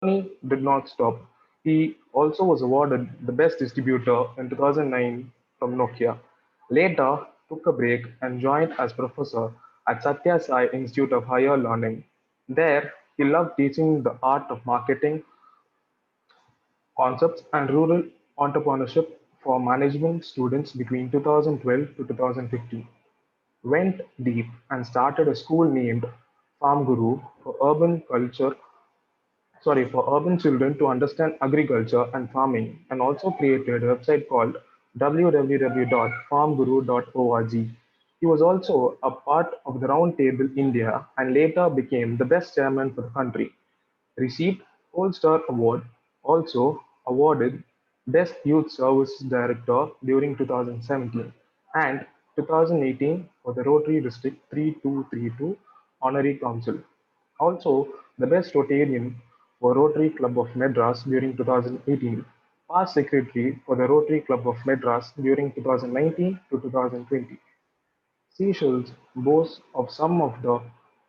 journey did not stop. He also was awarded the Best Distributor in 2009 from Nokia. Later, took a break and joined as professor at Satya Sai Institute of Higher Learning. There, he loved teaching the art of marketing, concepts, and rural entrepreneurship for management students between 2012 to 2015. Went deep and started a school named Farm Guru for urban children to understand agriculture and farming, and also created a website called www.farmguru.org. He was also a part of the Roundtable India and later became the best chairman for the country. Received Gold Star Award, also awarded Best Youth Service Director during 2017 and 2018 for the Rotary District 3232 Honorary Council. Also, the Best Rotarian for Rotary Club of Madras during 2018, past secretary for the Rotary Club of Madras during 2019 to 2020. Seychelles boasts of some of the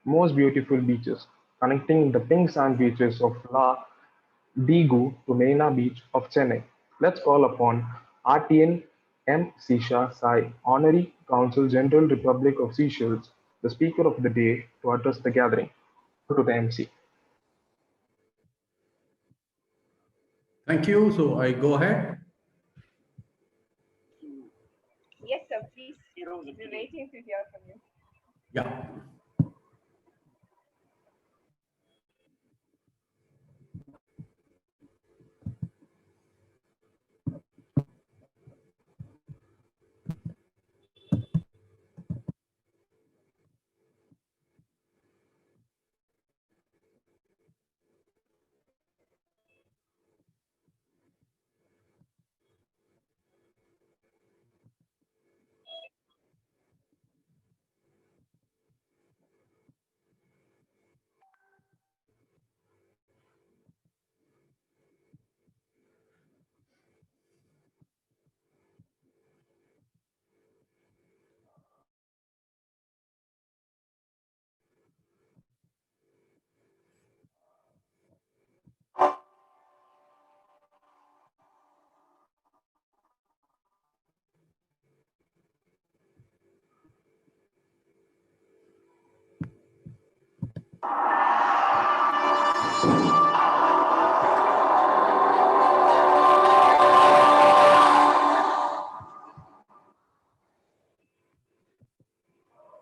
most beautiful beaches, connecting the pink sand beaches of La Digu to Marina Beach of Chennai. Let's call upon RTN M. Sisha Sai, Honorary Consul General Republic of Seychelles, the speaker of the day, to address the gathering. To the MC. Thank you. So I go ahead. Yes, sir, please. We're waiting to hear from you. Yeah.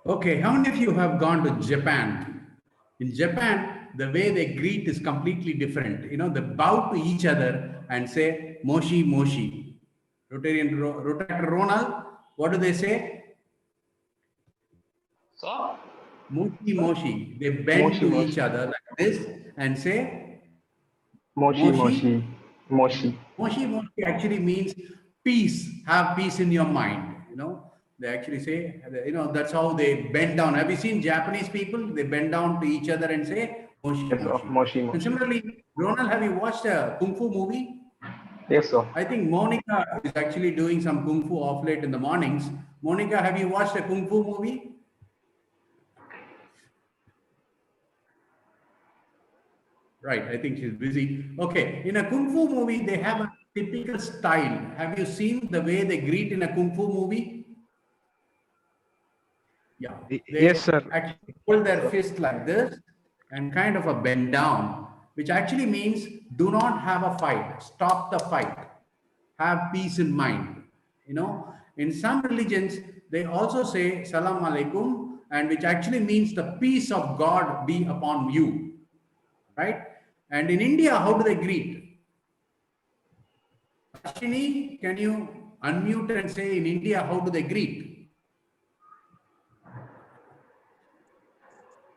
Okay, how many of you have gone to Japan? In Japan, the way they greet is completely different. You know, they bow to each other and say, Moshi, Moshi. Rotator Ronald, what do they say? So, Moshi, Moshi. They bend Moshi to each Moshi. other like this and say, Moshi Moshi. Moshi. Moshi. Moshi Moshi actually means peace, have peace in your mind. You know, they actually say, you know, that's how they bend down. Have you seen Japanese people? They bend down to each other and say, Moshi Yes, sir. Moshi. Moshi And Moshi. similarly, Ronald, have you watched a Kung Fu movie? Yes, sir. I think Monica is actually doing some Kung Fu off late in the mornings. Monica, have you watched a Kung Fu movie? Right, I think she's busy. Okay, in a Kung Fu movie, they have a typical style. Have you seen the way they greet in a Kung Fu movie? Yeah, Yes, they sir. actually hold Yes, their sir. fist like this and kind of a bend down, which actually means do not have a fight, stop the fight, have peace in mind. You know, in some religions, they also say Salam Alaikum, and which actually means the peace of God be upon you, right? And in India, how do they greet? Ashini, can you unmute and say in India, how do they greet?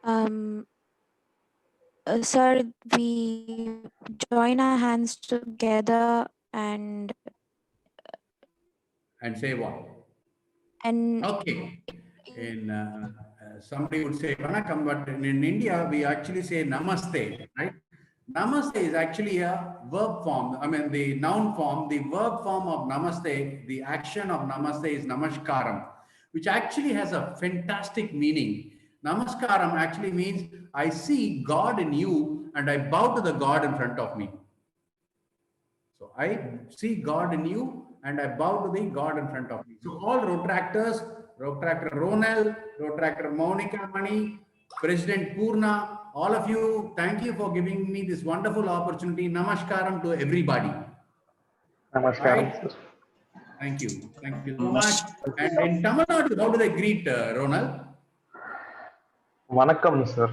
Um, Sir, we join our hands together And say what? and Okay. In somebody would say Vanakkam, but in India we actually say Namaste, right? Namaste is actually a verb form. I mean, the noun form, the verb form of Namaste, the action of Namaste is Namaskaram, which actually has a fantastic meaning. Namaskaram actually means I see God in you and I bow to the God in front of me. So I see God in you and I bow to the God in front of me. So all Rotractors, Rotractor Ronel, Rotractor Monica Mani, President Purna, all of you, thank you for giving me this wonderful opportunity. Namaskaram to everybody. Namaskaram, Right? sir. Thank you. Thank you so much. And in Tamil Nadu, how do they greet Ronald? Vanakkam, sir.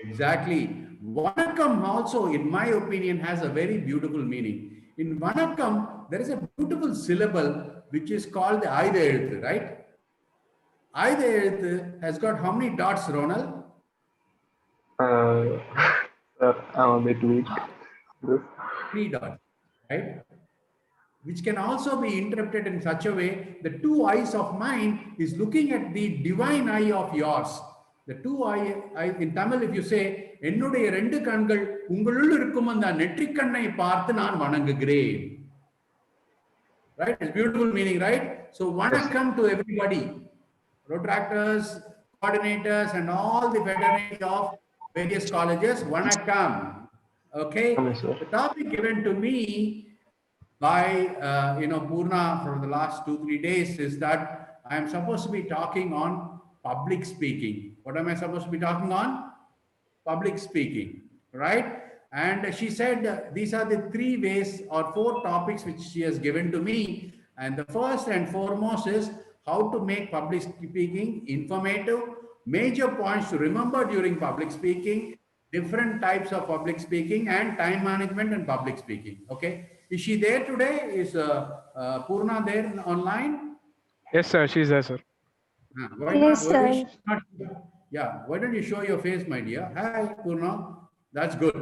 Exactly. Vanakkam also, in my opinion, has a very beautiful meaning. In Vanakkam, there is a beautiful syllable which is called the Aida Eluthu, right? Aida Eluthu has got how many dots, Ronald? Uh, sir, I'm a bit weak. This. 3 dots, right? Which can also be interpreted in such a way, the two eyes of mine is looking at the divine eye of yours. The two eye in Tamil, if you say, என்னுடைய ரெண்டு கண்கள் உங்களுள் இருக்கும் அந்த நெற்றிக்கண்ணை பார்த்து நான் வணங்குகிறேன். Right? It's beautiful meaning, right? So, vanakkam to everybody, Rotractors, coordinators, and all the fraternity of various colleges. Vanakkam. Okay. Sir. The topic given to me by Purna for the last 2-3 days is that I am supposed to be talking on public speaking. What am I supposed to be talking on? Public speaking, right? And she said these are the 3 ways or 4 topics which she has given to me. And the first and foremost is how to make public speaking informative, major points to remember during public speaking, different types of public speaking, and time management and public speaking. Okay. Is she there today? Is Purna there online? Yes, sir. She's there, sir. Yes, sir. Yeah. Why don't you show your face, my dear? Hi, Purna. That's good.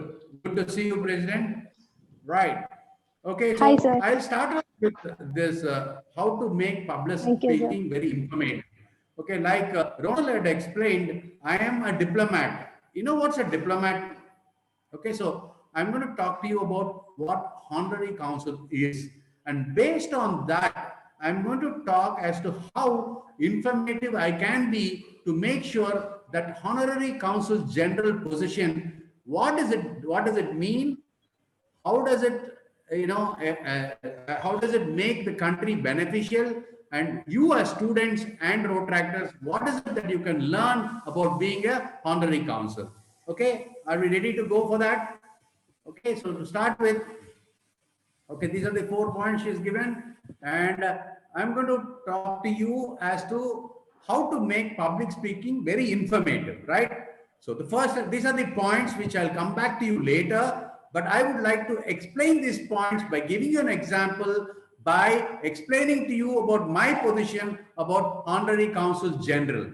Good to see you, President. Right. Okay. So Hi, sir. I'll start off with this, how to make public Thank you, sir. speaking very informative. Okay. Like Ronald had explained, I am a diplomat. You know what's a diplomat? Okay. So I'm going to talk to you about what honorary council is. And based on that, I'm going to talk as to how informative I can be to make sure that honorary council general position, what does it mean? How does it, how does it make the country beneficial? And you as students and Rotractors, what is it that you can learn about being a honorary council? Okay. Are we ready to go for that? Okay, so to start with, okay, these are the 4 points she's given, and I'm going to talk to you as to how to make public speaking very informative, right? So the first, these are the points which I'll come back to you later, but I would like to explain these points by giving you an example, by explaining to you about my position about honorary council general.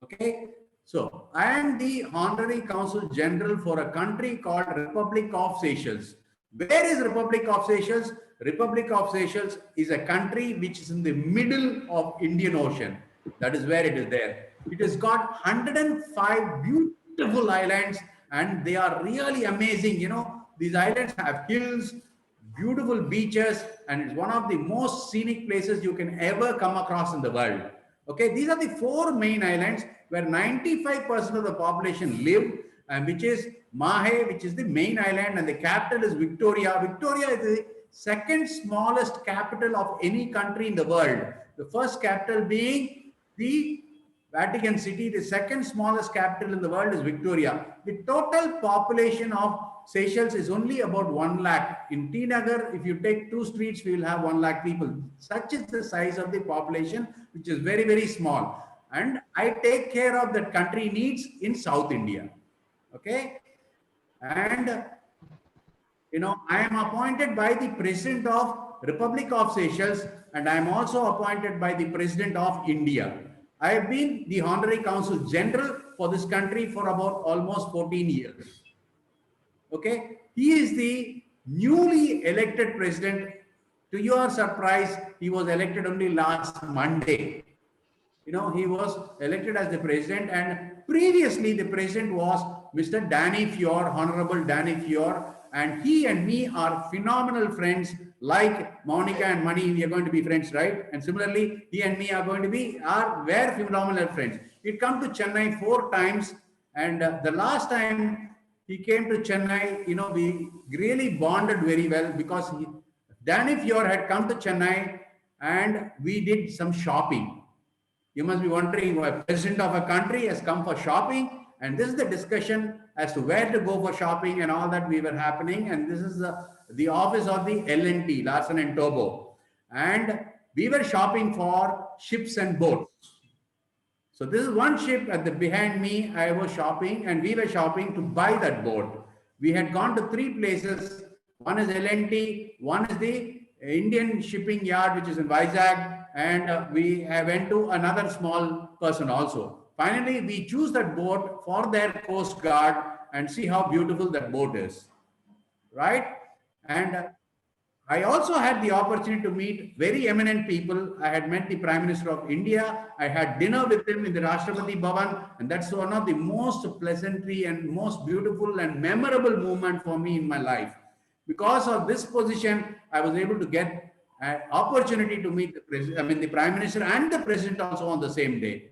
Okay. So, I am the Honorary Consul General for a country called Republic of Seychelles. Where is Republic of Seychelles? Republic of Seychelles is a country which is in the middle of Indian Ocean. That is where it is there. It has got 105 beautiful islands and they are really amazing. You know, these islands have hills, beautiful beaches, and it's one of the most scenic places you can ever come across in the world. Okay, these are the 4 main islands where 95% of the population live, and which is Mahe, which is the main island, and the capital is Victoria. Victoria is the second smallest capital of any country in the world. The first capital being the Vatican City. The second smallest capital in the world is Victoria. The total population of Seychelles is only about 1 lakh. In T Nagar, if you take 2 streets, we will have 1 lakh people. Such is the size of the population, which is very, very small. And I take care of that country needs in South India. Okay. And, I am appointed by the President of Republic of Seychelles, and I am also appointed by the President of India. I have been the Honorary Consul General for this country for about almost 14 years. Okay. He is the newly elected president. To your surprise, he was elected only last Monday. He was elected as the president, and previously the president was Mr. Danny Fior, Honorable Danny Fior, and he and me are phenomenal friends. Like Monica and Mani, we are going to be friends, right? And similarly, he and me are going to be were phenomenal friends. He'd come to Chennai 4 times, and the last time he came to Chennai, we really bonded very well because Danny Fior had come to Chennai and we did some shopping. You must be wondering why president of a country has come for shopping, and this is the discussion as to where to go for shopping and all that we were happening. And this is the office of the L&T, Larsen and Tobo, and we were shopping for ships and boats. So this is one ship behind me. I was shopping, and we were shopping to buy that boat. We had gone to 3 places. One is L&T, one is the Indian shipping yard, which is in Vizag, and we went to another small person also. Finally, we choose that boat for their Coast Guard, and see how beautiful that boat is, right? And I also had the opportunity to meet very eminent people. I had met the Prime Minister of India. I had dinner with him in the Rashtrapati Bhavan, and that's one of the most pleasantry and most beautiful and memorable moment for me in my life. Because of this position, I was able to get an opportunity to meet the Prime Minister and the President also on the same day.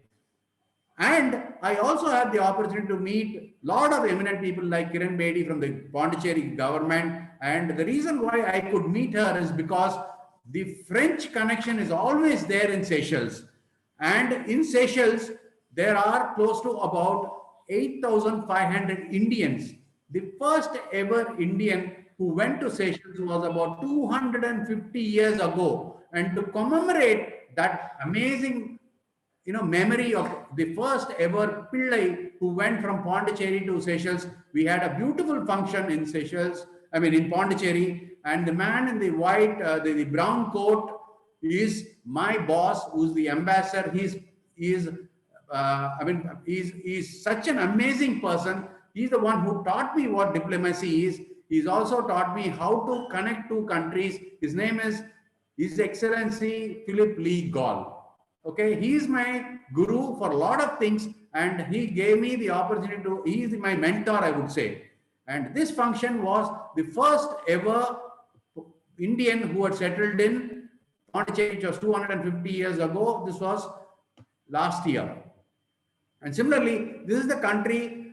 And I also had the opportunity to meet a lot of eminent people like Kiran Bedi from the Pondicherry government. And the reason why I could meet her is because the French connection is always there in Seychelles. And in Seychelles, there are close to about 8,500 Indians. The first ever Indian who went to Seychelles was about 250 years ago. And to commemorate that amazing memory of the first ever Pillai who went from Pondicherry to Seychelles, we had a beautiful function in Seychelles, in Pondicherry, and the man in the white, the brown coat is my boss, who's the ambassador. He's such an amazing person. He's the one who taught me what diplomacy is. He's also taught me how to connect 2 countries. His name is His Excellency Philip Lee Gall. Okay, he is my guru for a lot of things, and he gave me the opportunity he is my mentor, I would say. And this function was the first ever Indian who had settled in Pondicherry, which was 250 years ago. This was last year. And similarly, this is the country.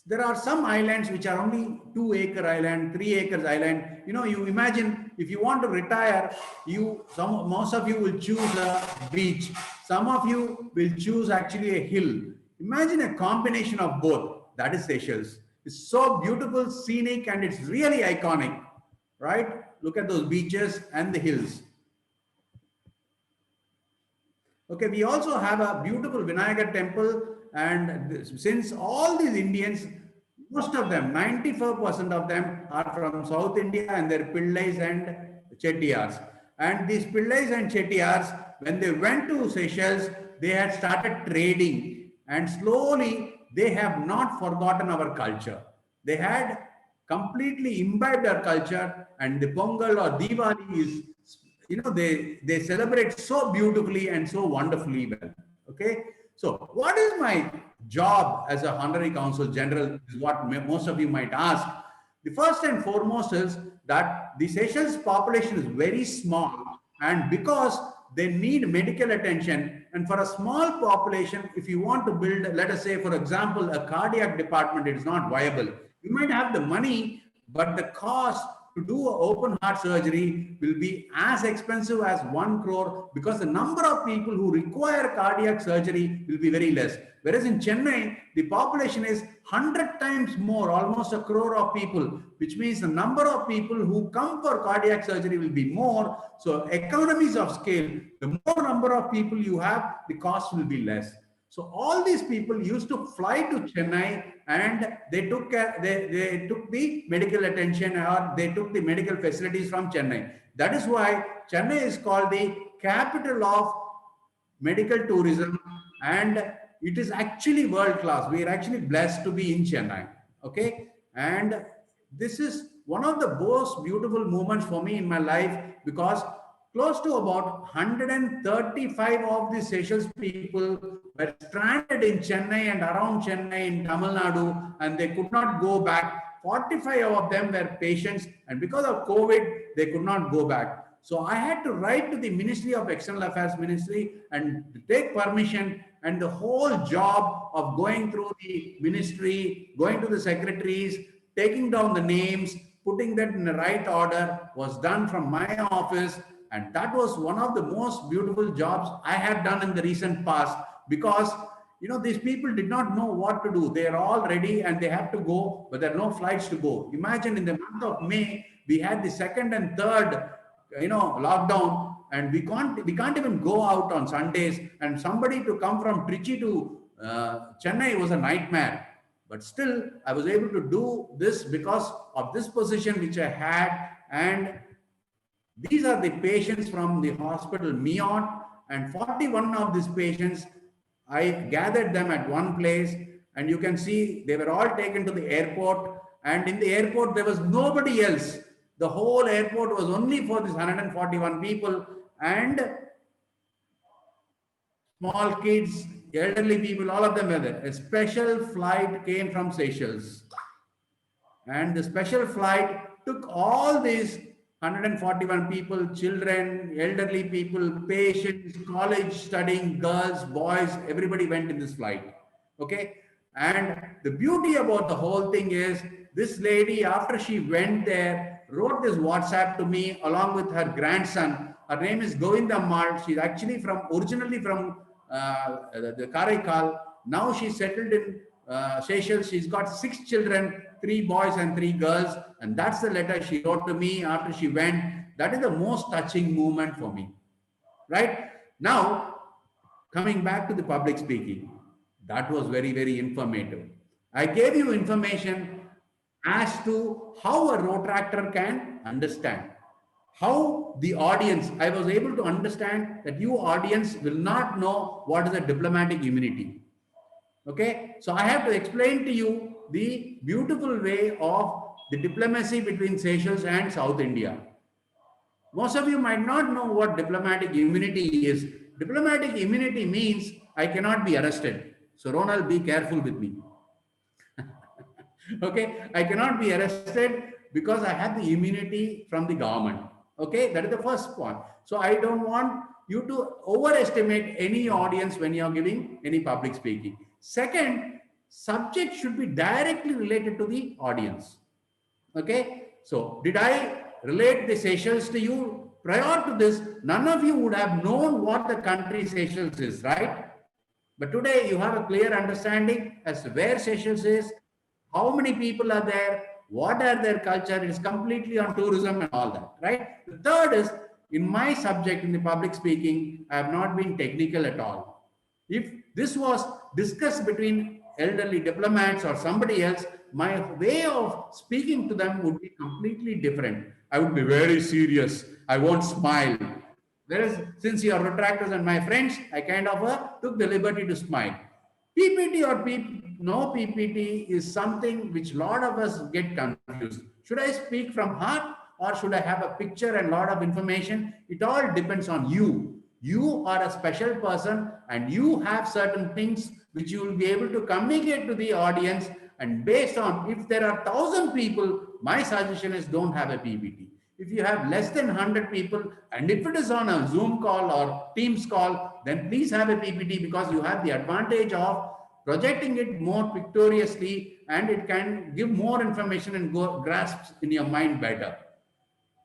There are some islands which are only 2-acre island, 3-acre island. You imagine if you want to retire, most of you will choose a beach. Some of you will choose actually a hill. Imagine a combination of both. That is Seychelles. It's so beautiful, scenic, and it's really iconic, right? Look at those beaches and the hills. Okay, we also have a beautiful Vinayagar temple. And since all these Indians, most of them, 94% of them are from South India, and they're Pillais and Chettiars. And these Pillais and Chettiars, when they went to Seychelles, they had started trading, and slowly they have not forgotten our culture. They had completely imbibed our culture, and the Pongal or Diwali is, they celebrate so beautifully and so wonderfully well. Okay. So what is my job as a Honorary Consul General is what most of you might ask. The first and foremost is that the Seychelles population is very small, and because they need medical attention, and for a small population, if you want to build, let us say, for example, a cardiac department, it is not viable. You might have the money, but the cost to do an open heart surgery will be as expensive as 1 crore, because the number of people who require cardiac surgery will be very less. Whereas in Chennai, the population is 100 times more, almost 1 crore of people, which means the number of people who come for cardiac surgery will be more. So economies of scale, the more number of people you have, the cost will be less. So all these people used to fly to Chennai, and they took the medical attention, or they took the medical facilities from Chennai. That is why Chennai is called the capital of medical tourism, and it is actually world class. We are actually blessed to be in Chennai. Okay, and this is one of the most beautiful moments for me in my life, because close to about 135 of the Seychelles people were stranded in Chennai and around Chennai in Tamil Nadu, and they could not go back 45 of them were patients, and because of COVID, they could not go back. So I had to write to the Ministry of External Affairs Ministry and take permission, and the whole job of going through the ministry, going to the secretaries, taking down the names, putting that in the right order was done from my office. And that was one of the most beautiful jobs I have done in the recent past, because these people did not know what to do. They are all ready and they have to go, but there are no flights to go. Imagine in the month of May, we had the second and third, lockdown, and we can't even go out on Sundays. And somebody to come from Trichy to Chennai was a nightmare. But still, I was able to do this because of this position which I had. And these are the patients from the hospital Meot, and 41 of these patients, I gathered them at one place, and you can see they were all taken to the airport. And in the airport, there was nobody else. The whole airport was only for these 141 people, and small kids, elderly people, all of them were there. A special flight came from Seychelles, and the special flight took all these 141 people, children, elderly people, patients, college studying girls, boys, everybody went in this flight. Okay. And the beauty about the whole thing is, this lady, after she went there, wrote this WhatsApp to me along with her grandson. Her name is Govinda Mal. She's actually originally from the Karaikal. Now she's settled in Seychelles. She's got 6 children, 3 boys and 3 girls. And that's the letter she wrote to me after she went. That is the most touching moment for me. Right? Now, coming back to the public speaking, that was very, very informative. I gave you information as to how a protractor can understand. How the audience, I was able to understand that you audience will not know what is a diplomatic immunity. Okay, so I have to explain to you the beautiful way of the diplomacy between Seychelles and South India. Most of you might not know what diplomatic immunity is. Diplomatic immunity means I cannot be arrested. So Ronald, be careful with me. Okay, I cannot be arrested because I have the immunity from the government. Okay, that is the first point. So I don't want you to overestimate any audience when you are giving any public speaking. Second, subject should be directly related to the audience. Okay, so did I relate the Seychelles to you? Prior to this, none of you would have known what the country Seychelles is, right? But today you have a clear understanding as to where Seychelles is, how many people are there, what are their culture. It is completely on tourism and all that, right? The third is, in my subject, in the public speaking, I have not been technical at all. If this was discussed between elderly diplomats or somebody else, my way of speaking to them would be completely different. I would be very serious. I won't smile. Whereas, since you are retractors and my friends, I kind of took the liberty to smile. PPT or no PPT is something which a lot of us get confused. Should I speak from heart or should I have a picture and a lot of information? It all depends on you. You are a special person and you have certain things which you will be able to communicate to the audience. And based on, if there are 1,000 people, my suggestion is don't have a PPT. If you have less than 100 people, and if it is on a Zoom call or Teams call, then please have a PPT, because you have the advantage of projecting it more pictoriously, and it can give more information and grasp in your mind better.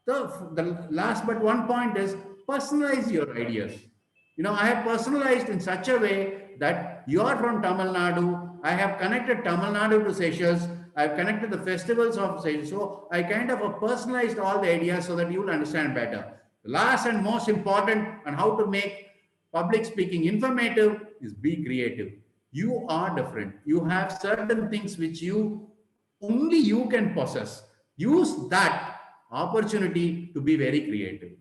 So the last but one point is personalize your ideas. I have personalized in such a way that you are from Tamil Nadu. I have connected Tamil Nadu to Seychelles. I've connected the festivals of Seychelles. So I kind of personalized all the ideas so that you will understand better. The last and most important on how to make public speaking informative is be creative. You are different. You have certain things which only you can possess. Use that opportunity to be very creative.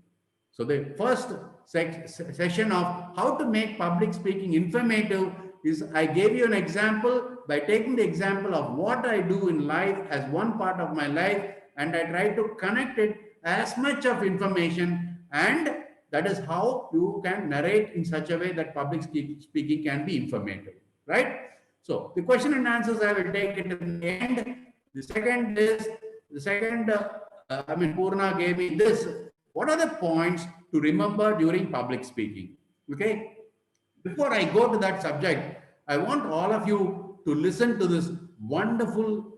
So the first session of how to make public speaking informative is I gave you an example by taking the example of what I do in life as one part of my life, and I try to connect it as much of information, and that is how you can narrate in such a way that public speaking can be informative, right? So the question and answers I will take it in the end. The second is, Purna gave me this. What are the points to remember during public speaking? Okay. Before I go to that subject, I want all of you to listen to this wonderful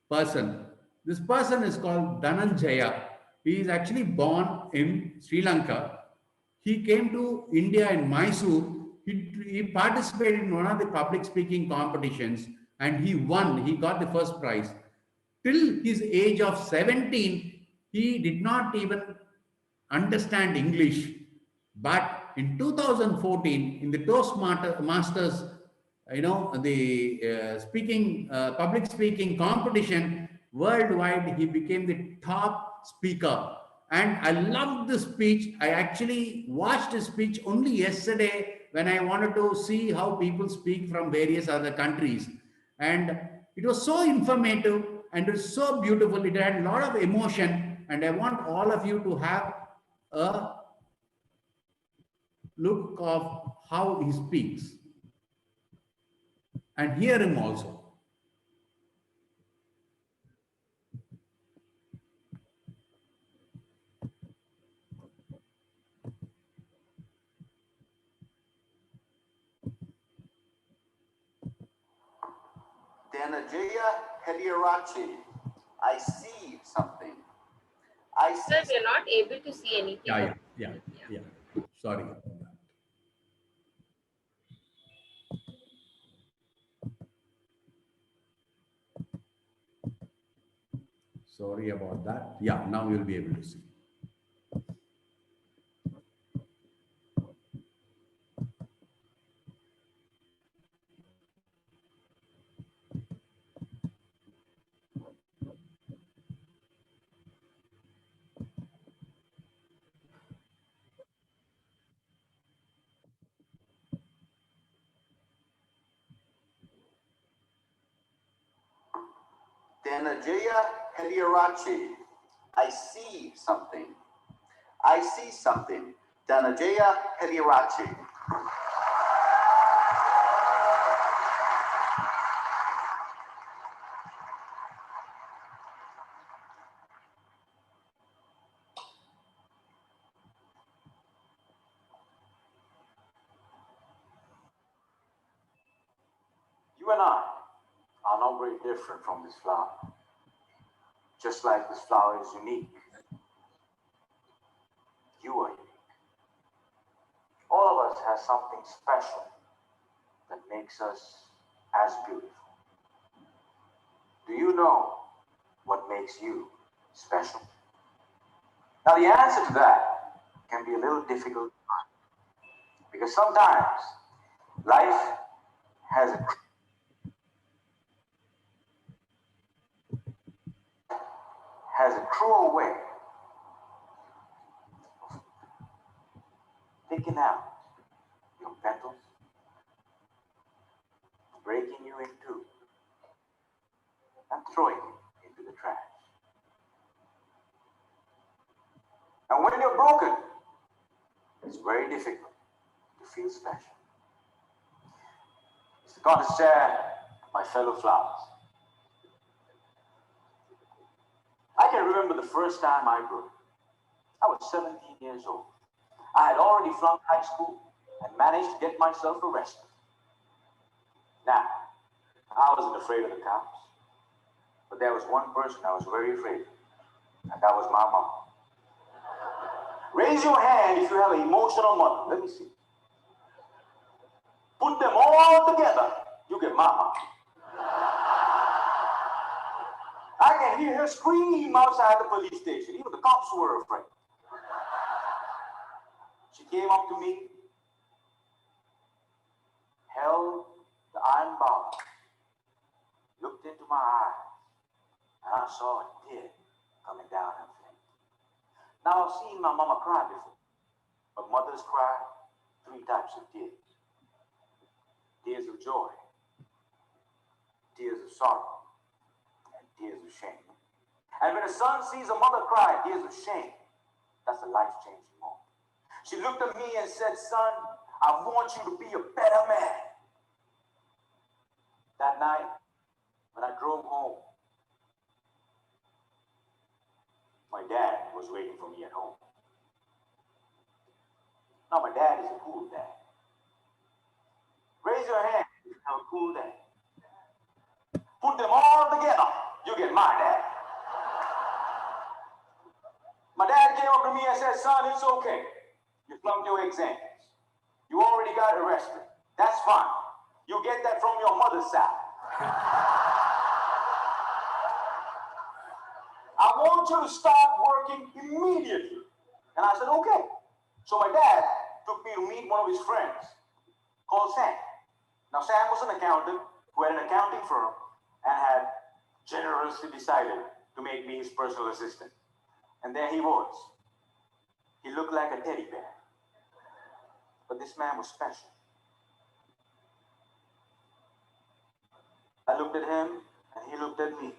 person. This person is called Dhananjaya. He is actually born in Sri Lanka. He came to India in Mysore. He participated in one of the public speaking competitions and he won. He got the first prize. Till his age of 17, he did not even understand English. But in 2014, in the Toastmasters, the public speaking competition worldwide, he became the top speaker. And I loved the speech. I actually watched his speech only yesterday when I wanted to see how people speak from various other countries. And it was so informative and it was so beautiful. It had a lot of emotion. And I want all of you to have a look of how he speaks and hear him also. Dhananjaya Hediarachi, I see something. I see. Sir, we are not able to see anything. Yeah. Sorry about that. Sorry about that. Yeah, now you'll be able to see. Dhananjaya Hediarachi, I see something. I see something. Dhananjaya Hediarachi. You and I are not very different from this flower. Just like this flower is unique, you are unique. All of us has something special that makes us as beautiful. Do you know what makes you special? Now the answer to that can be a little difficult because sometimes life has a cruel way of picking out your petals, breaking you in two, and throwing you into the trash. And when you're broken, it's very difficult to feel special. Mr. Contessaire, my fellow flowers, I can remember the first time I broke. I was 17 years old. I had already flunked high school and managed to get myself arrested. Now, I wasn't afraid of the cops, but there was one person I was very afraid of, and that was my mom. Raise your hand if you have an emotional mother. Let me see. Put them all together, you get my mom. I can hear her scream outside the police station. Even the cops were afraid. She came up to me, held the iron bar, looked into my eyes, and I saw a tear coming down her face. Now, I've seen my mama cry before, but mothers cry 3 types of tears. Tears of joy, tears of sorrow, and tears of shame. And when a son sees a mother cry tears of shame, that's a life-changing moment. She looked at me and said, son, I want you to be a better man. That night, when I drove home, My dad was waiting for me at home. Now, my dad is a cool dad. Raise your hand if you have a cool dad. Put them all together, you get my dad. My dad came up to me and said, son, it's okay. You flunked your exams. You already got arrested. That's fine. You get that from your mother's side. I want you to start working immediately. And I said, okay. So my dad took me to meet one of his friends called Sam. Now, Sam was an accountant who had an accounting firm and had generously decided to make me his personal assistant. And there he was. He looked like a teddy bear. But this man was special. I looked at him and he looked at me.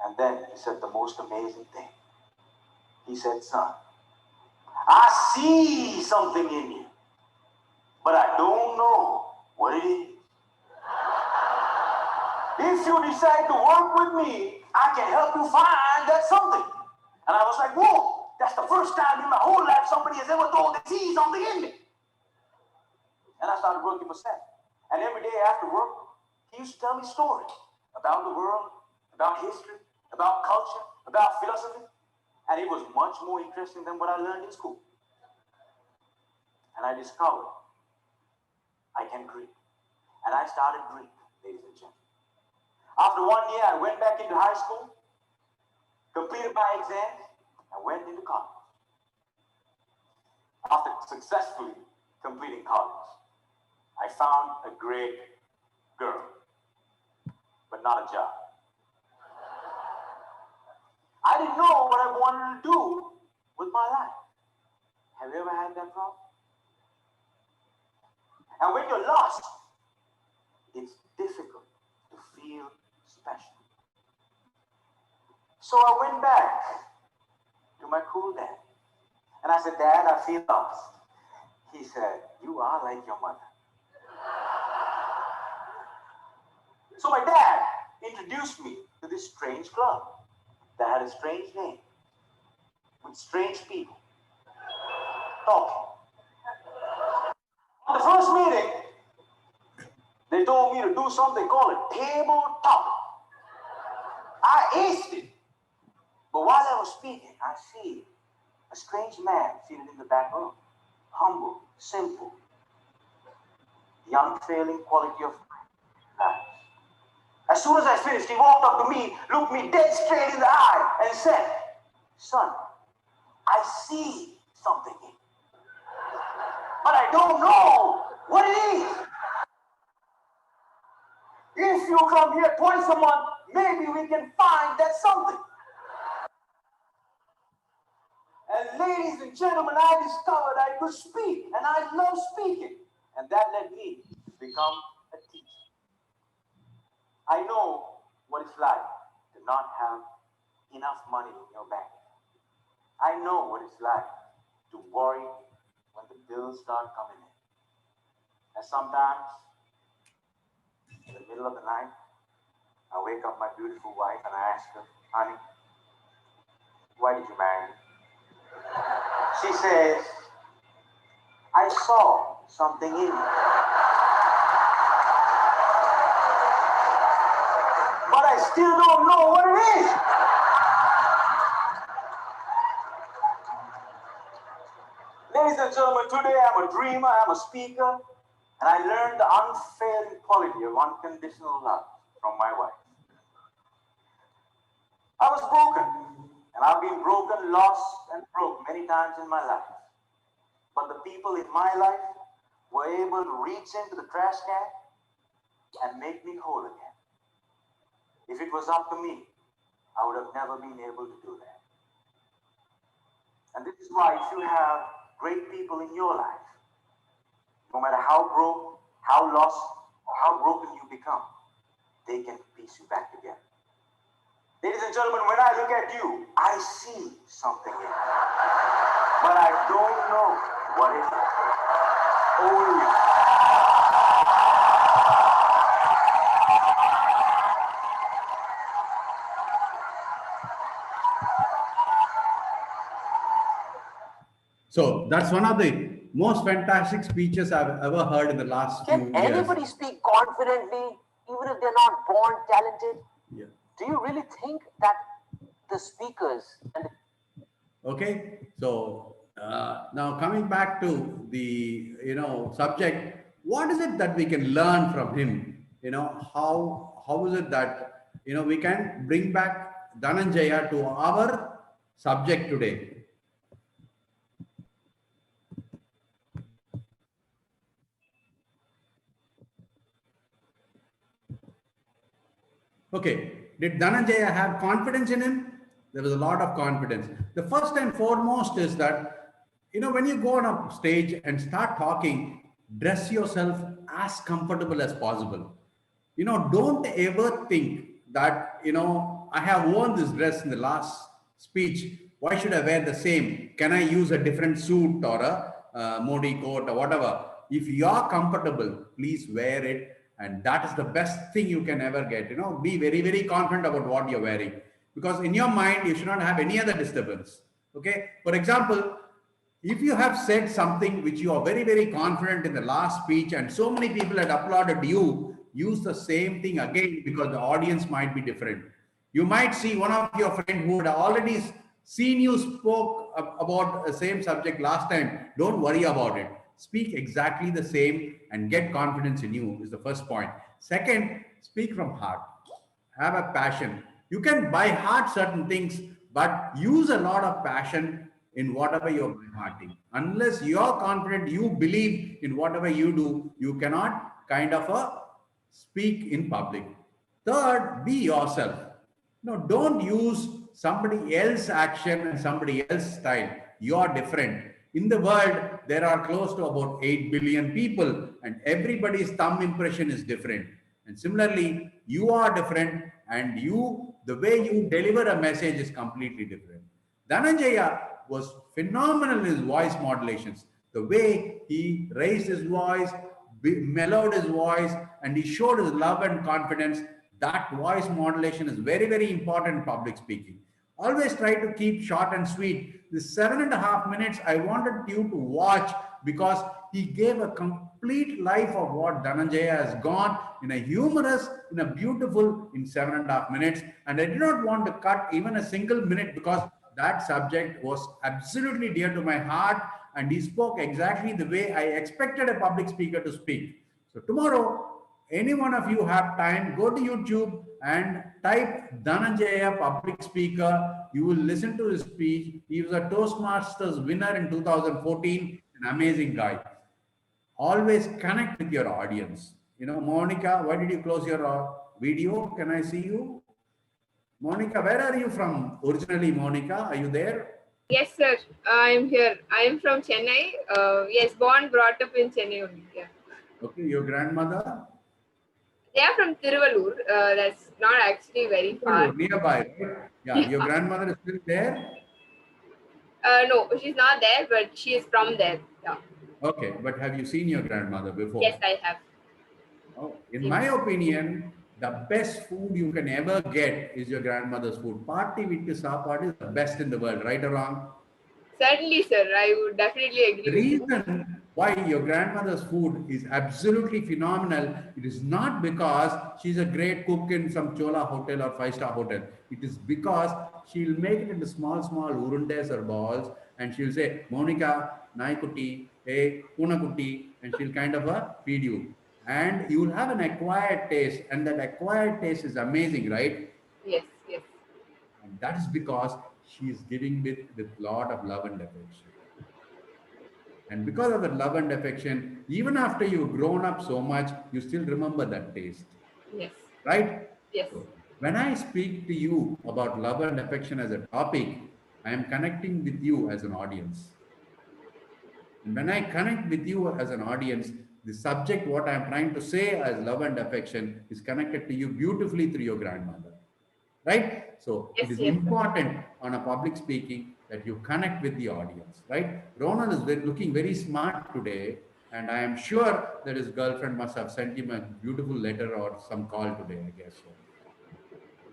And then he said the most amazing thing. He said, son, I see something in you, but I don't know what it is. If you decide to work with me, I can help you find that something. And I was like, whoa, that's the first time in my whole life somebody has ever told me to see something in me. And I started working for Sam. And every day after work, he used to tell me stories about the world, about history, about culture, about philosophy. And it was much more interesting than what I learned in school. And I discovered I can dream. And I started dreaming, ladies and gentlemen. After 1 year, I went back into high school, completed my exams, and went into college. After successfully completing college, I found a great girl, but not a job. I didn't know what I wanted to do with my life. Have you ever had that problem? And when you're lost, it's difficult to feel special. So I went back to my cool dad. And I said, Dad, I feel lost. He said, you are like your mother. So my dad introduced me to this strange club that had a strange name, with strange people talking. On the first meeting, they told me to do something called a table talk. I aced it. But while I was speaking, I see a strange man seated in the back room. Humble, simple, the unfailing quality of life. As soon as I finished, he walked up to me, looked me dead straight in the eye, and said, son, I see something in you, but I don't know what it is. If you come here twice a month, maybe we can find that something. And ladies and gentlemen, I discovered I could speak, and I love speaking. And that led me to become a teacher. I know what it's like to not have enough money in your bank. I know what it's like to worry when the bills start coming in. And sometimes, in the middle of the night, I wake up my beautiful wife and I ask her, honey, why did you marry me? She says, I saw something in you. But I still don't know what it is. Ladies and gentlemen, today I'm a dreamer, I'm a speaker, and I learned the unfailing quality of unconditional love from my wife. I was broken, and I've been broken, lost, and broke many times in my life. But the people in my life were able to reach into the trash can and make me whole again. If it was up to me, I would have never been able to do that. And this is why if you have great people in your life, no matter how broke, how lost, or how broken you become, they can piece you back together. Ladies and gentlemen, when I look at you, I see something in you. But I don't know what it is. Only So that's one of the most fantastic speeches I've ever heard in the last few Can years. anybody speak confidently even if they're not born talented? Yeah. Do you really think that the speakers and the Okay, so now coming back to the subject, what is it that we can learn from him? How is it that we can bring back Dhananjaya to our subject today? Okay, did Dhananjaya have confidence in him? There was a lot of confidence. The first and foremost is that, when you go on a stage and start talking, dress yourself as comfortable as possible. Don't ever think that, I have worn this dress in the last speech. Why should I wear the same? Can I use a different suit or a Modi coat or whatever? If you are comfortable, please wear it. And that is the best thing you can ever get. Be very, very confident about what you're wearing. Because in your mind, you should not have any other disturbance. Okay. For example, if you have said something which you are very, very confident in the last speech and so many people had applauded you, use the same thing again because the audience might be different. You might see one of your friends who had already seen you spoke about the same subject last time. Don't worry about it. Speak exactly the same and get confidence in you is the first point. Second, speak from heart. Have a passion. You can by heart certain things, but use a lot of passion in whatever you're by hearting. Unless you're confident, you believe in whatever you do, you cannot kind of speak in public. Third, be yourself. No, don't use somebody else's action and somebody else's style. You're different. In the world, there are close to about 8 billion people, and everybody's thumb impression is different. And similarly, you are different, and the way you deliver a message is completely different. Dhananjaya was phenomenal in his voice modulations. The way he raised his voice, mellowed his voice, and he showed his love and confidence. That voice modulation is very, very important in public speaking. Always try to keep short and sweet. The 7.5 minutes I wanted you to watch because he gave a complete life of what Dhananjaya has gone in a humorous, in a beautiful, in 7.5 minutes. And I did not want to cut even a single minute because that subject was absolutely dear to my heart. And he spoke exactly the way I expected a public speaker to speak. So tomorrow, any one of you have time, go to YouTube and type Dhananjaya public speaker. You will listen to his speech. He was a Toastmasters winner in 2014, an amazing guy. Always connect with your audience. Monica, why did you close your video? Can I see you? Monica, where are you from originally, Monica? Are you there? Yes, sir. I'm here. I'm from Chennai. Yes, born, brought up in Chennai only. Yeah. Okay, your grandmother? They are from Tiruvallur. That's not actually very far. Nearby, right? Yeah, your grandmother is still there? No, she's not there, but she is from there. Yeah. Okay, but have you seen your grandmother before? Yes, I have. Oh, in my opinion, the best food you can ever get is your grandmother's food. Party vittu saapadu is the best in the world, right or wrong? Certainly, sir. I would definitely agree. The reason why your grandmother's food is absolutely phenomenal, it is not because she's a great cook in some Chola hotel or 5-star hotel. It is because she'll make it into small urundes or balls and she'll say, Monica, Naikutti, hey, Punakutti, and she'll kind of feed you. And you will have an acquired taste, and that acquired taste is amazing, right? Yes, yes. And that is because she is giving with lot of love and affection. And because of that love and affection, even after you've grown up so much, you still remember that taste. Yes. Right? Yes. So when I speak to you about love and affection as a topic, I am connecting with you as an audience. And when I connect with you as an audience, the subject, what I'm trying to say as love and affection, is connected to you beautifully through your grandmother. Right? So Yes, it is yes, important on a public speaking that you connect with the audience. Right? Ronald is looking very smart today. And I am sure that his girlfriend must have sent him a beautiful letter or some call today, I guess. So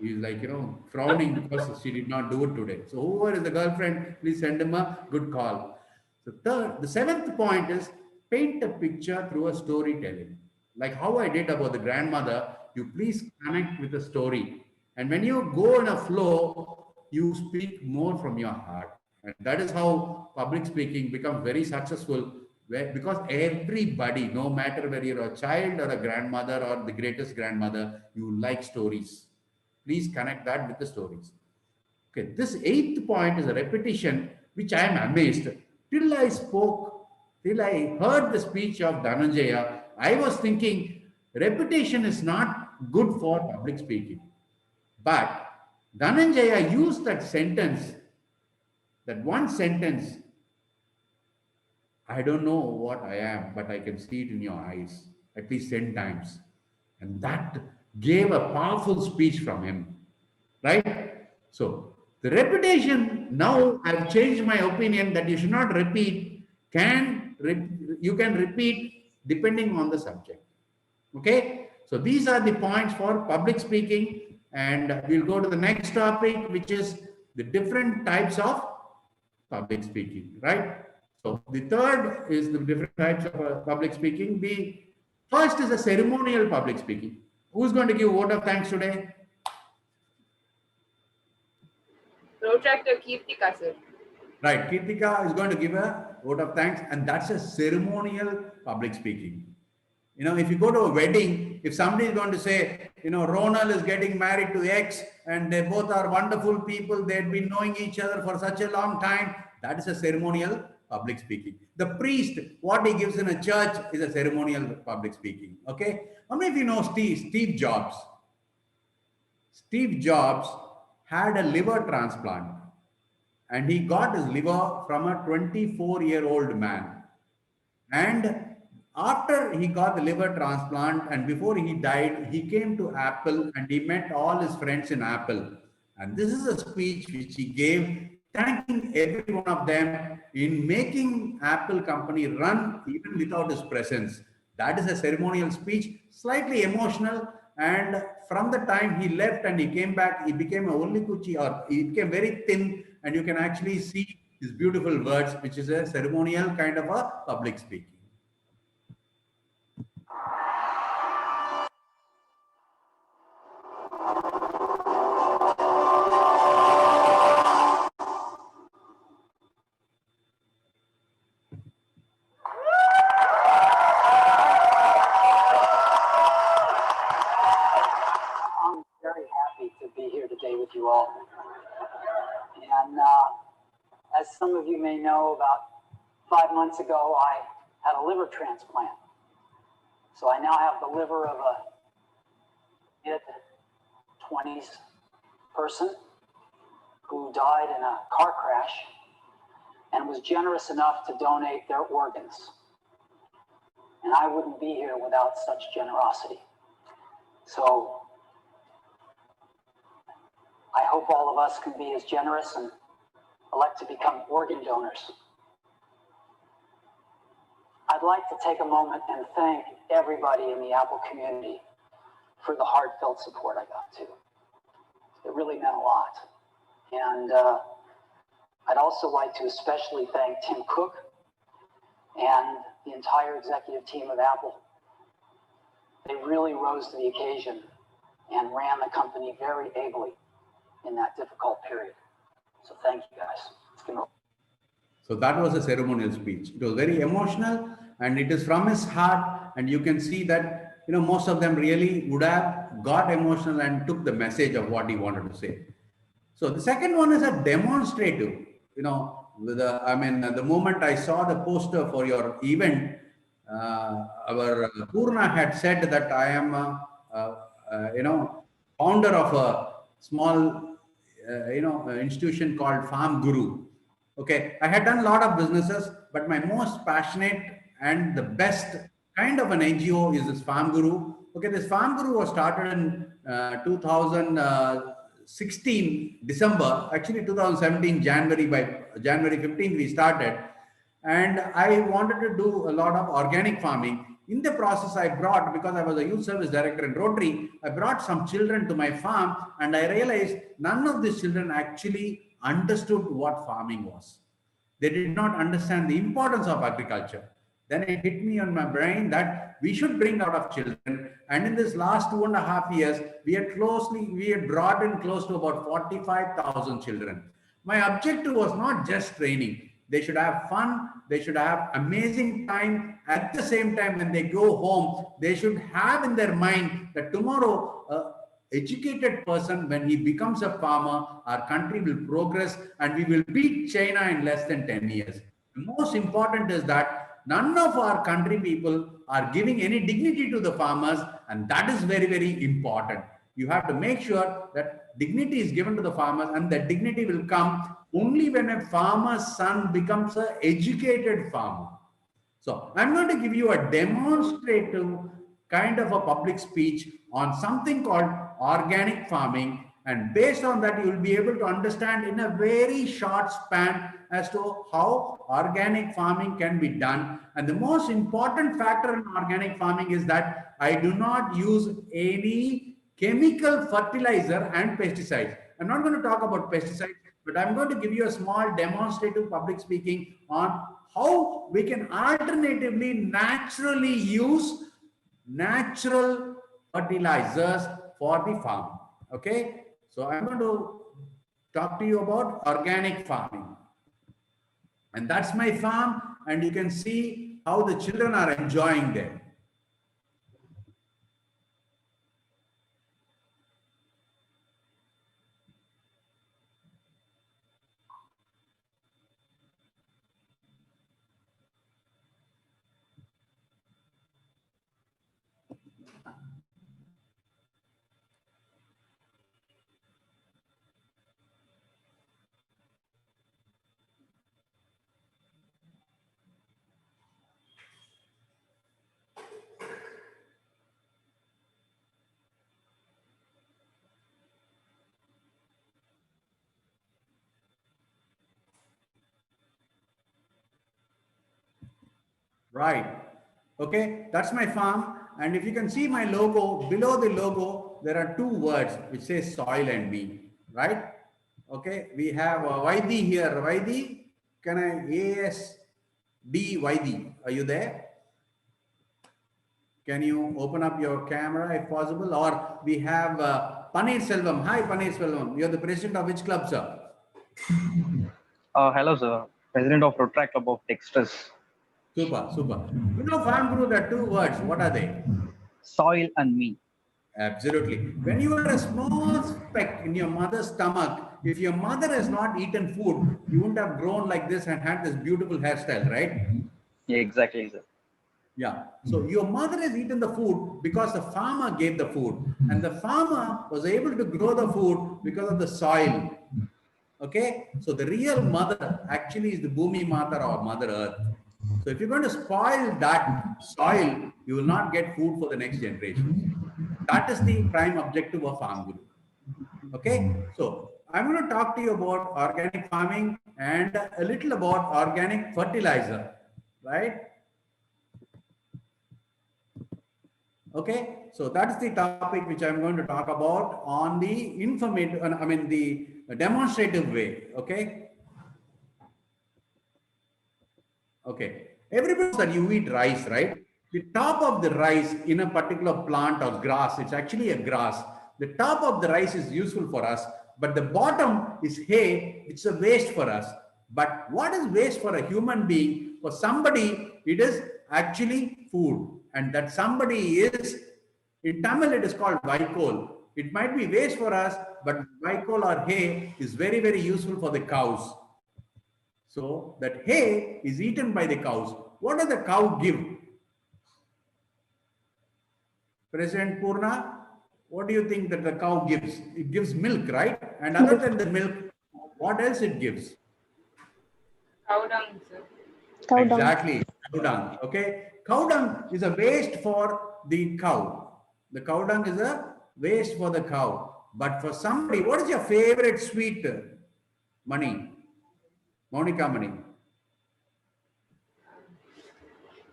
he's like, frowning because she did not do it today. So whoever is the girlfriend, please send him a good call. The seventh point is paint a picture through a storytelling. Like how I did about the grandmother, you please connect with the story. And when you go in a flow, you speak more from your heart. And that is how public speaking becomes very successful because everybody, no matter whether you're a child or a grandmother or the greatest grandmother, you like stories. Please connect that with the stories. Okay, this eighth point is a repetition, which I am amazed. Till I heard the speech of Dhananjaya, I was thinking repetition is not good for public speaking. But Dhananjaya used that sentence, that one sentence, I don't know what I am, but I can see it in your eyes, at least 10 times. And that gave a powerful speech from him, right? So the repetition, now I've changed my opinion that you should not repeat, you can repeat depending on the subject. Okay, so these are the points for public speaking, and we'll go to the next topic, which is the different types of public speaking, right? So the third is the different types of public speaking. The first is a ceremonial public speaking. Who's going to give vote of thanks today? Protractor Kirtika, sir. Right, Kirtika is going to give a vote of thanks, and that's a ceremonial public speaking. You know, if you go to a wedding, if somebody is going to say, you know, Ronald is getting married to X and they both are wonderful people, they've been knowing each other for such a long time, that is a ceremonial public speaking. The priest, what he gives in a church is a ceremonial public speaking. Okay. How many of you know Steve Jobs? Steve Jobs had a liver transplant and he got his liver from a 24-year-old man. And after he got the liver transplant and before he died, he came to Apple and he met all his friends in Apple. And this is a speech which he gave, thanking every one of them in making Apple company run even without his presence. That is a ceremonial speech, slightly emotional. And from the time he left and he came back, he became a Ollikuchi, or he became very thin. And you can actually see his beautiful words, which is a ceremonial kind of a public speaking. You all. And as some of you may know, about 5 months ago, I had a liver transplant. So I now have the liver of a mid-20s person who died in a car crash and was generous enough to donate their organs. And I wouldn't be here without such generosity. So I hope all of us can be as generous and elect to become organ donors. I'd like to take a moment and thank everybody in the Apple community for the heartfelt support I got too. It really meant a lot. And I'd also like to especially thank Tim Cook and the entire executive team of Apple. They really rose to the occasion and ran the company very ably in that difficult period. So thank you guys. So that was a ceremonial speech. It was very emotional and it is from his heart, and you can see that, you know, most of them really would have got emotional and took the message of what he wanted to say. So the second one is a demonstrative. You know, the moment I saw the poster for your event, our Purna had said that I am founder of a small institution called Farm Guru. Okay, I had done a lot of businesses, but my most passionate and the best kind of an NGO is this Farm Guru. Okay, this Farm Guru was started in 2016 December, actually 2017 January. By January 15th we started, and I wanted to do a lot of organic farming. In the process, I brought, because I was a youth service director in Rotary, I brought some children to my farm, and I realized none of these children actually understood what farming was. They did not understand the importance of agriculture. Then it hit me on my brain that we should bring out of children. And in this last 2.5 years, we had brought in close to about 45,000 children. My objective was not just training. They should have fun. They should have amazing time. At the same time, when they go home, they should have in their mind that tomorrow, educated person, when he becomes a farmer, our country will progress and we will beat China in less than 10 years. The most important is that none of our country people are giving any dignity to the farmers, and that is very, very important. You have to make sure that dignity is given to the farmers, and that dignity will come only when a farmer's son becomes an educated farmer. So I'm going to give you a demonstrative kind of a public speech on something called organic farming, and based on that you will be able to understand in a very short span as to how organic farming can be done. And the most important factor in organic farming is that I do not use any chemical fertilizer and pesticides. I'm not going to talk about pesticides, but I'm going to give you a small demonstrative public speaking on how we can alternatively naturally use natural fertilizers for the farm. Okay, so I'm going to talk to you about organic farming, and that's my farm, and you can see how the children are enjoying there. Right. Okay, that's my farm. And if you can see my logo, below the logo, there are two words which say soil and me, right? Okay, we have Vaidi here. Vaidi, can I ASD Vaidi? Are you there? Can you open up your camera if possible? Or we have Paneer Selvam. Hi, Paneer Selvam. You're the president of which club, sir? Hello, sir. President of Rotary Club of Dexter's. Super, super. You know, farm guru, there are two words. What are they? Soil and me. Absolutely. When you are a small speck in your mother's stomach, if your mother has not eaten food, you wouldn't have grown like this and had this beautiful hairstyle, right? Yeah, exactly, sir. Yeah. So your mother has eaten the food because the farmer gave the food, and the farmer was able to grow the food because of the soil. Okay. So the real mother actually is the Bhumi Mata or Mother Earth. So if you're going to spoil that soil, you will not get food for the next generation. That is the prime objective of Farm Guru. Okay. So I'm going to talk to you about organic farming and a little about organic fertilizer, right? Okay, so that's the topic which I'm going to talk about on the informative, the demonstrative way. Okay. Okay. Everybody knows that you eat rice, right? The top of the rice in a particular plant or grass, it's actually a grass. The top of the rice is useful for us, but the bottom is hay, it's a waste for us. But what is waste for a human being? For somebody, it is actually food. And that somebody is, in Tamil, it is called vaikol. It might be waste for us, but vaikol or hay is very, very useful for the cows. So that hay is eaten by the cows. What does the cow give? President Purna, what do you think that the cow gives? It gives milk, right? And other than the milk, what else it gives? Cow dung, sir. Cow dung. Exactly, cow dung. Okay, cow dung is a waste for the cow. The cow dung is a waste for the cow. But for somebody, what is your favorite sweet, Mani? Monica Mani.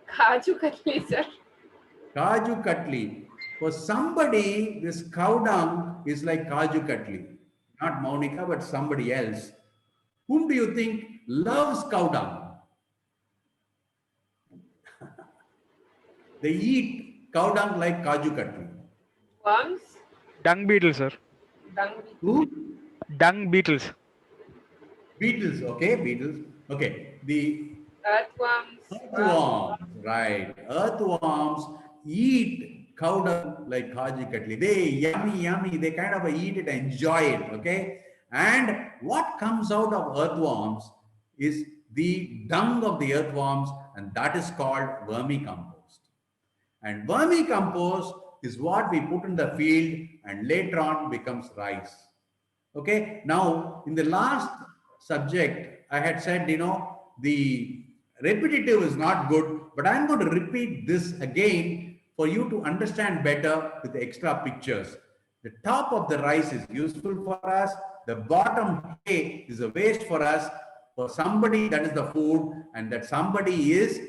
Kaju katli, sir. Kaju Katli. For somebody, this cow dung is like Kaju Katli. Not Monica, but somebody else. Whom do you think loves cow dung? They eat cow dung like kaju katli. Worms? Dung beetle, sir. Dung. Who? Dung beetles. Beetles, okay, beetles. Okay, the Earthworms. earthworms, right. Earthworms eat cow dung like kaju katli. They yummy, they kind of eat it, enjoy it, okay? And what comes out of earthworms is the dung of the earthworms, and that is called vermicompost. And vermicompost is what we put in the field and later on becomes rice. Okay, now in the last subject, I had said, the repetitive is not good, but I'm going to repeat this again for you to understand better with the extra pictures. The top of the rice is useful for us. The bottom hay is a waste for us. For somebody, that is the food, and that somebody is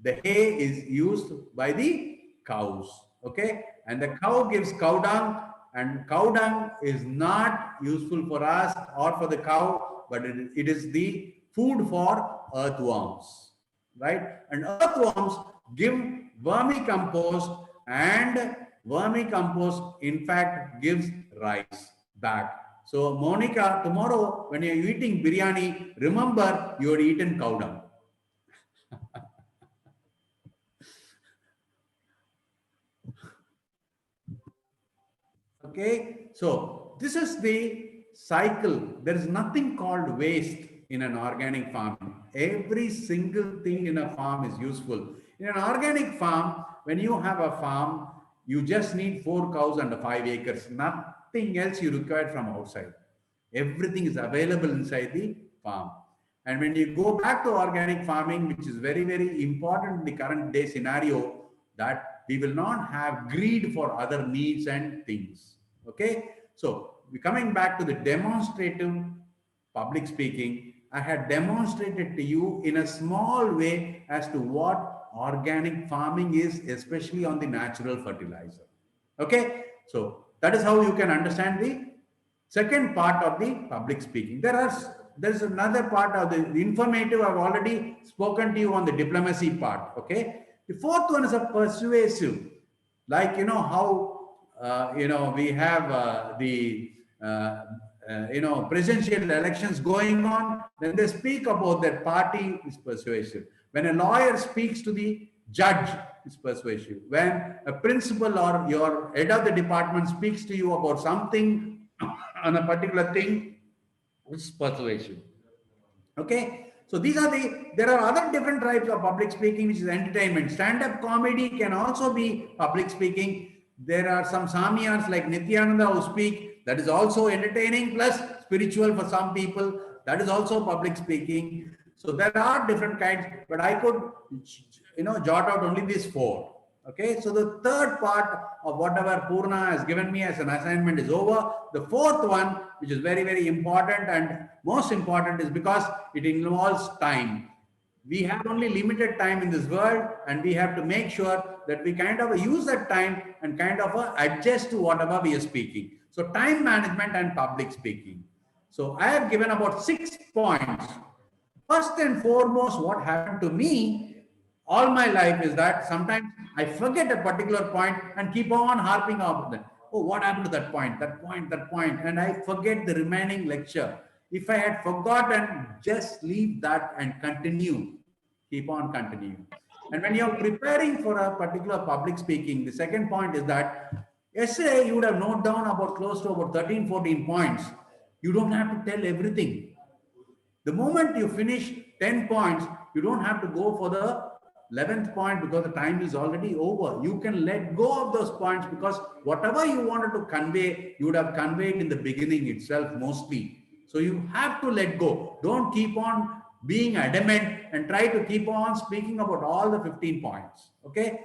the hay is used by the cows. Okay, and the cow gives cow dung, and cow dung is not useful for us or for the cow, but it is the food for earthworms, right? And earthworms give vermicompost, and vermicompost in fact gives rice back. So Monica, tomorrow when you're eating biryani, remember you had eaten cow dung. Okay, so this is the cycle. There is nothing called waste in an organic farming. Every single thing in a farm is useful. In an organic farm, when you have a farm, you just need 4 cows and 5 acres. Nothing else you require from outside. Everything is available inside the farm. And when you go back to organic farming, which is very, very important in the current day scenario, that we will not have greed for other needs and things. Okay, so we're coming back to the demonstrative public speaking. I had demonstrated to you in a small way as to what organic farming is, especially on the natural fertilizer. Okay, so that is how you can understand the second part of the public speaking. There's another part of the informative. I've already spoken to you on the diplomacy part. Okay, the fourth one is a persuasive, like how we have the presidential elections going on. When they speak about their party, is persuasive. When a lawyer speaks to the judge, it's persuasive. When a principal or your head of the department speaks to you about something on a particular thing, it's persuasive. Okay, so there are other different types of public speaking, which is entertainment. Stand-up comedy can also be public speaking. There are some Samyas like Nityananda who speak, that is also entertaining plus spiritual for some people. That is also public speaking. So there are different kinds, but I could jot out only these 4. Okay, so the third part of whatever Purna has given me as an assignment is over. The fourth one, which is very, very important and most important, is because it involves time. We have only limited time in this world, and we have to make sure that we kind of use that time and kind of adjust to whatever we are speaking. So time management and public speaking. So I have given about 6 points. First and foremost, what happened to me all my life is that sometimes I forget a particular point and keep on harping on that. Oh, what happened to that point, and I forget the remaining lecture. If I had forgotten, just leave that and continue. Keep on continuing. And when you're preparing for a particular public speaking, the second point is that yesterday you would have noted down close to about 13, 14 points. You don't have to tell everything. The moment you finish 10 points, you don't have to go for the 11th point because the time is already over. You can let go of those points because whatever you wanted to convey, you would have conveyed in the beginning itself mostly. So you have to let go. Don't keep on being adamant and try to keep on speaking about all the 15 points. Okay.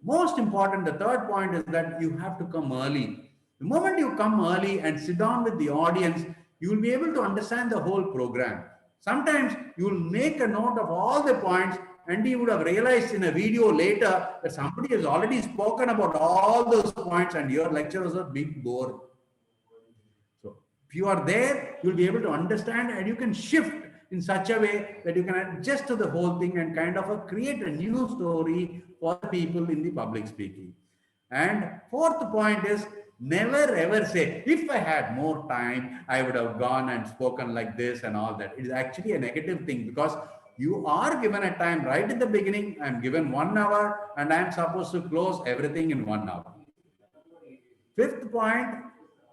Most important, the third point is that you have to come early. The moment you come early and sit down with the audience, you will be able to understand the whole program. Sometimes you will make a note of all the points, and you would have realized in a video later that somebody has already spoken about all those points and your lecture was a big bore. So If you are there, you'll be able to understand and you can shift in such a way that you can adjust to the whole thing and kind of create a new story for people in the public speaking. And fourth point is never ever say, if I had more time, I would have gone and spoken like this and all that. It is actually a negative thing because you are given a time right at the beginning. I'm given 1 hour and I'm supposed to close everything in 1 hour. Fifth point,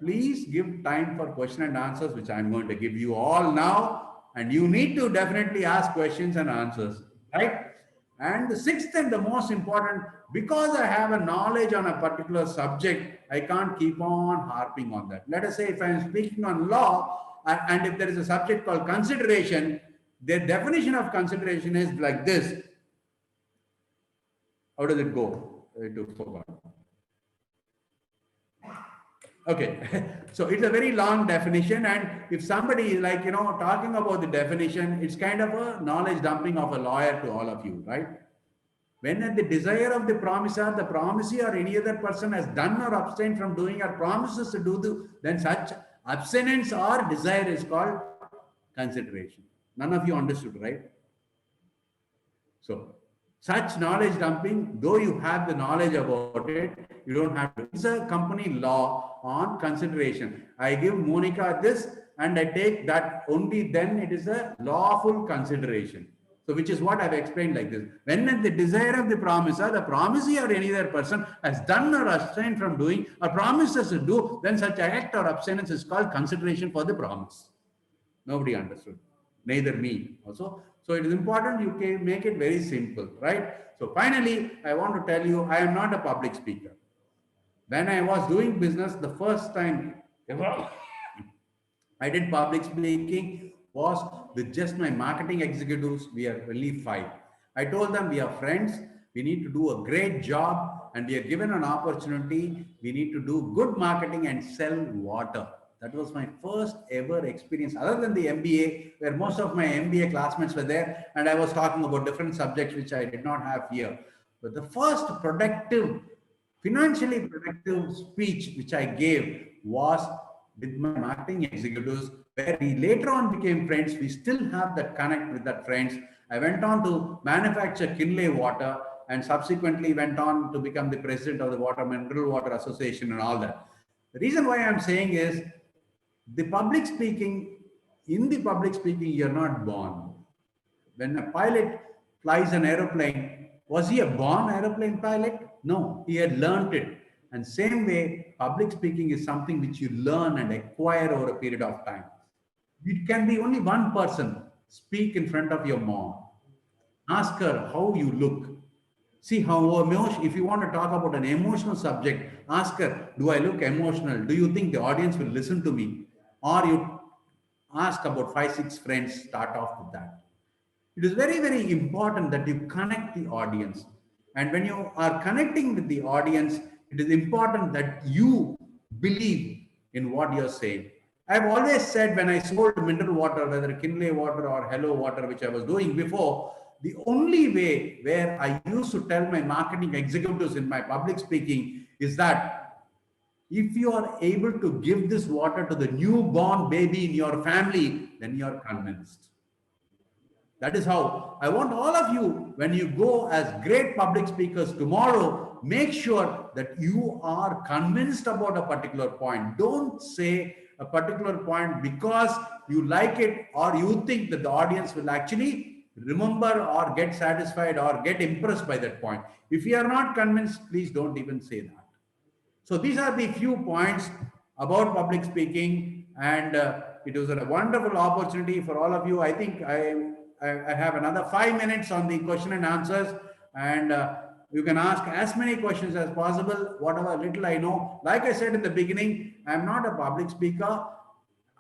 please give time for question and answers, which I'm going to give you all now. And you need to definitely ask questions and answers, right? And the sixth and the most important, because I have a knowledge on a particular subject, I can't keep on harping on that. Let us say if I'm speaking on law, and if there is a subject called consideration, the definition of consideration is like this. How does it go? I forgot. Okay, so it's a very long definition, and if somebody is like, talking about the definition, it's kind of a knowledge dumping of a lawyer to all of you, right? When at the desire of the promisor, the promisee or any other person has done or abstained from doing or promises to do, then such abstinence or desire is called consideration. None of you understood, right? So, such knowledge dumping, though you have the knowledge about it, you don't have to. It's a company law on consideration. I give Monica this and I take that, only then it is a lawful consideration. So, which is what I've explained like this. When at the desire of the promisor, the promisee or any other person has done or abstained from doing or promises to do, then such act or abstinence is called consideration for the promise. Nobody understood. Neither me also. So it is important you can make it very simple, right? So finally, I want to tell you, I am not a public speaker. When I was doing business, the first time ever I did public speaking was with just my marketing executives. We are only 5. I told them we are friends. We need to do a great job and we are given an opportunity. We need to do good marketing and sell water. That was my first ever experience, other than the MBA, where most of my MBA classmates were there, and I was talking about different subjects which I did not have here. But the first productive, financially productive speech which I gave was with my marketing executives, where we later on became friends. We still have that connect with that friends. I went on to manufacture Kinley water and subsequently went on to become the president of the Mineral Water Association and all that. The reason why I'm saying is, in the public speaking, you're not born. When a pilot flies an aeroplane, was he a born aeroplane pilot? No, he had learned it. And same way, public speaking is something which you learn and acquire over a period of time. It can be only one person. Speak in front of your mom. Ask her how you look. See how emotional, if you want to talk about an emotional subject, ask her, do I look emotional? Do you think the audience will listen to me? Or you ask about 5, 6 friends, start off with that. It is very, very important that you connect the audience. And when you are connecting with the audience, it is important that you believe in what you're saying. I've always said when I sold mineral water, whether Kinley water or Hello water, which I was doing before, the only way where I used to tell my marketing executives in my public speaking is that if you are able to give this water to the newborn baby in your family, then you are convinced. That is how I want all of you, when you go as great public speakers tomorrow, make sure that you are convinced about a particular point. Don't say a particular point because you like it or you think that the audience will actually remember or get satisfied or get impressed by that point. If you are not convinced, please don't even say that. So these are the few points about public speaking, and it was a wonderful opportunity for all of you. I think I have another 5 minutes on the question and answers, and you can ask as many questions as possible, whatever little I know. Like I said in the beginning, I'm not a public speaker.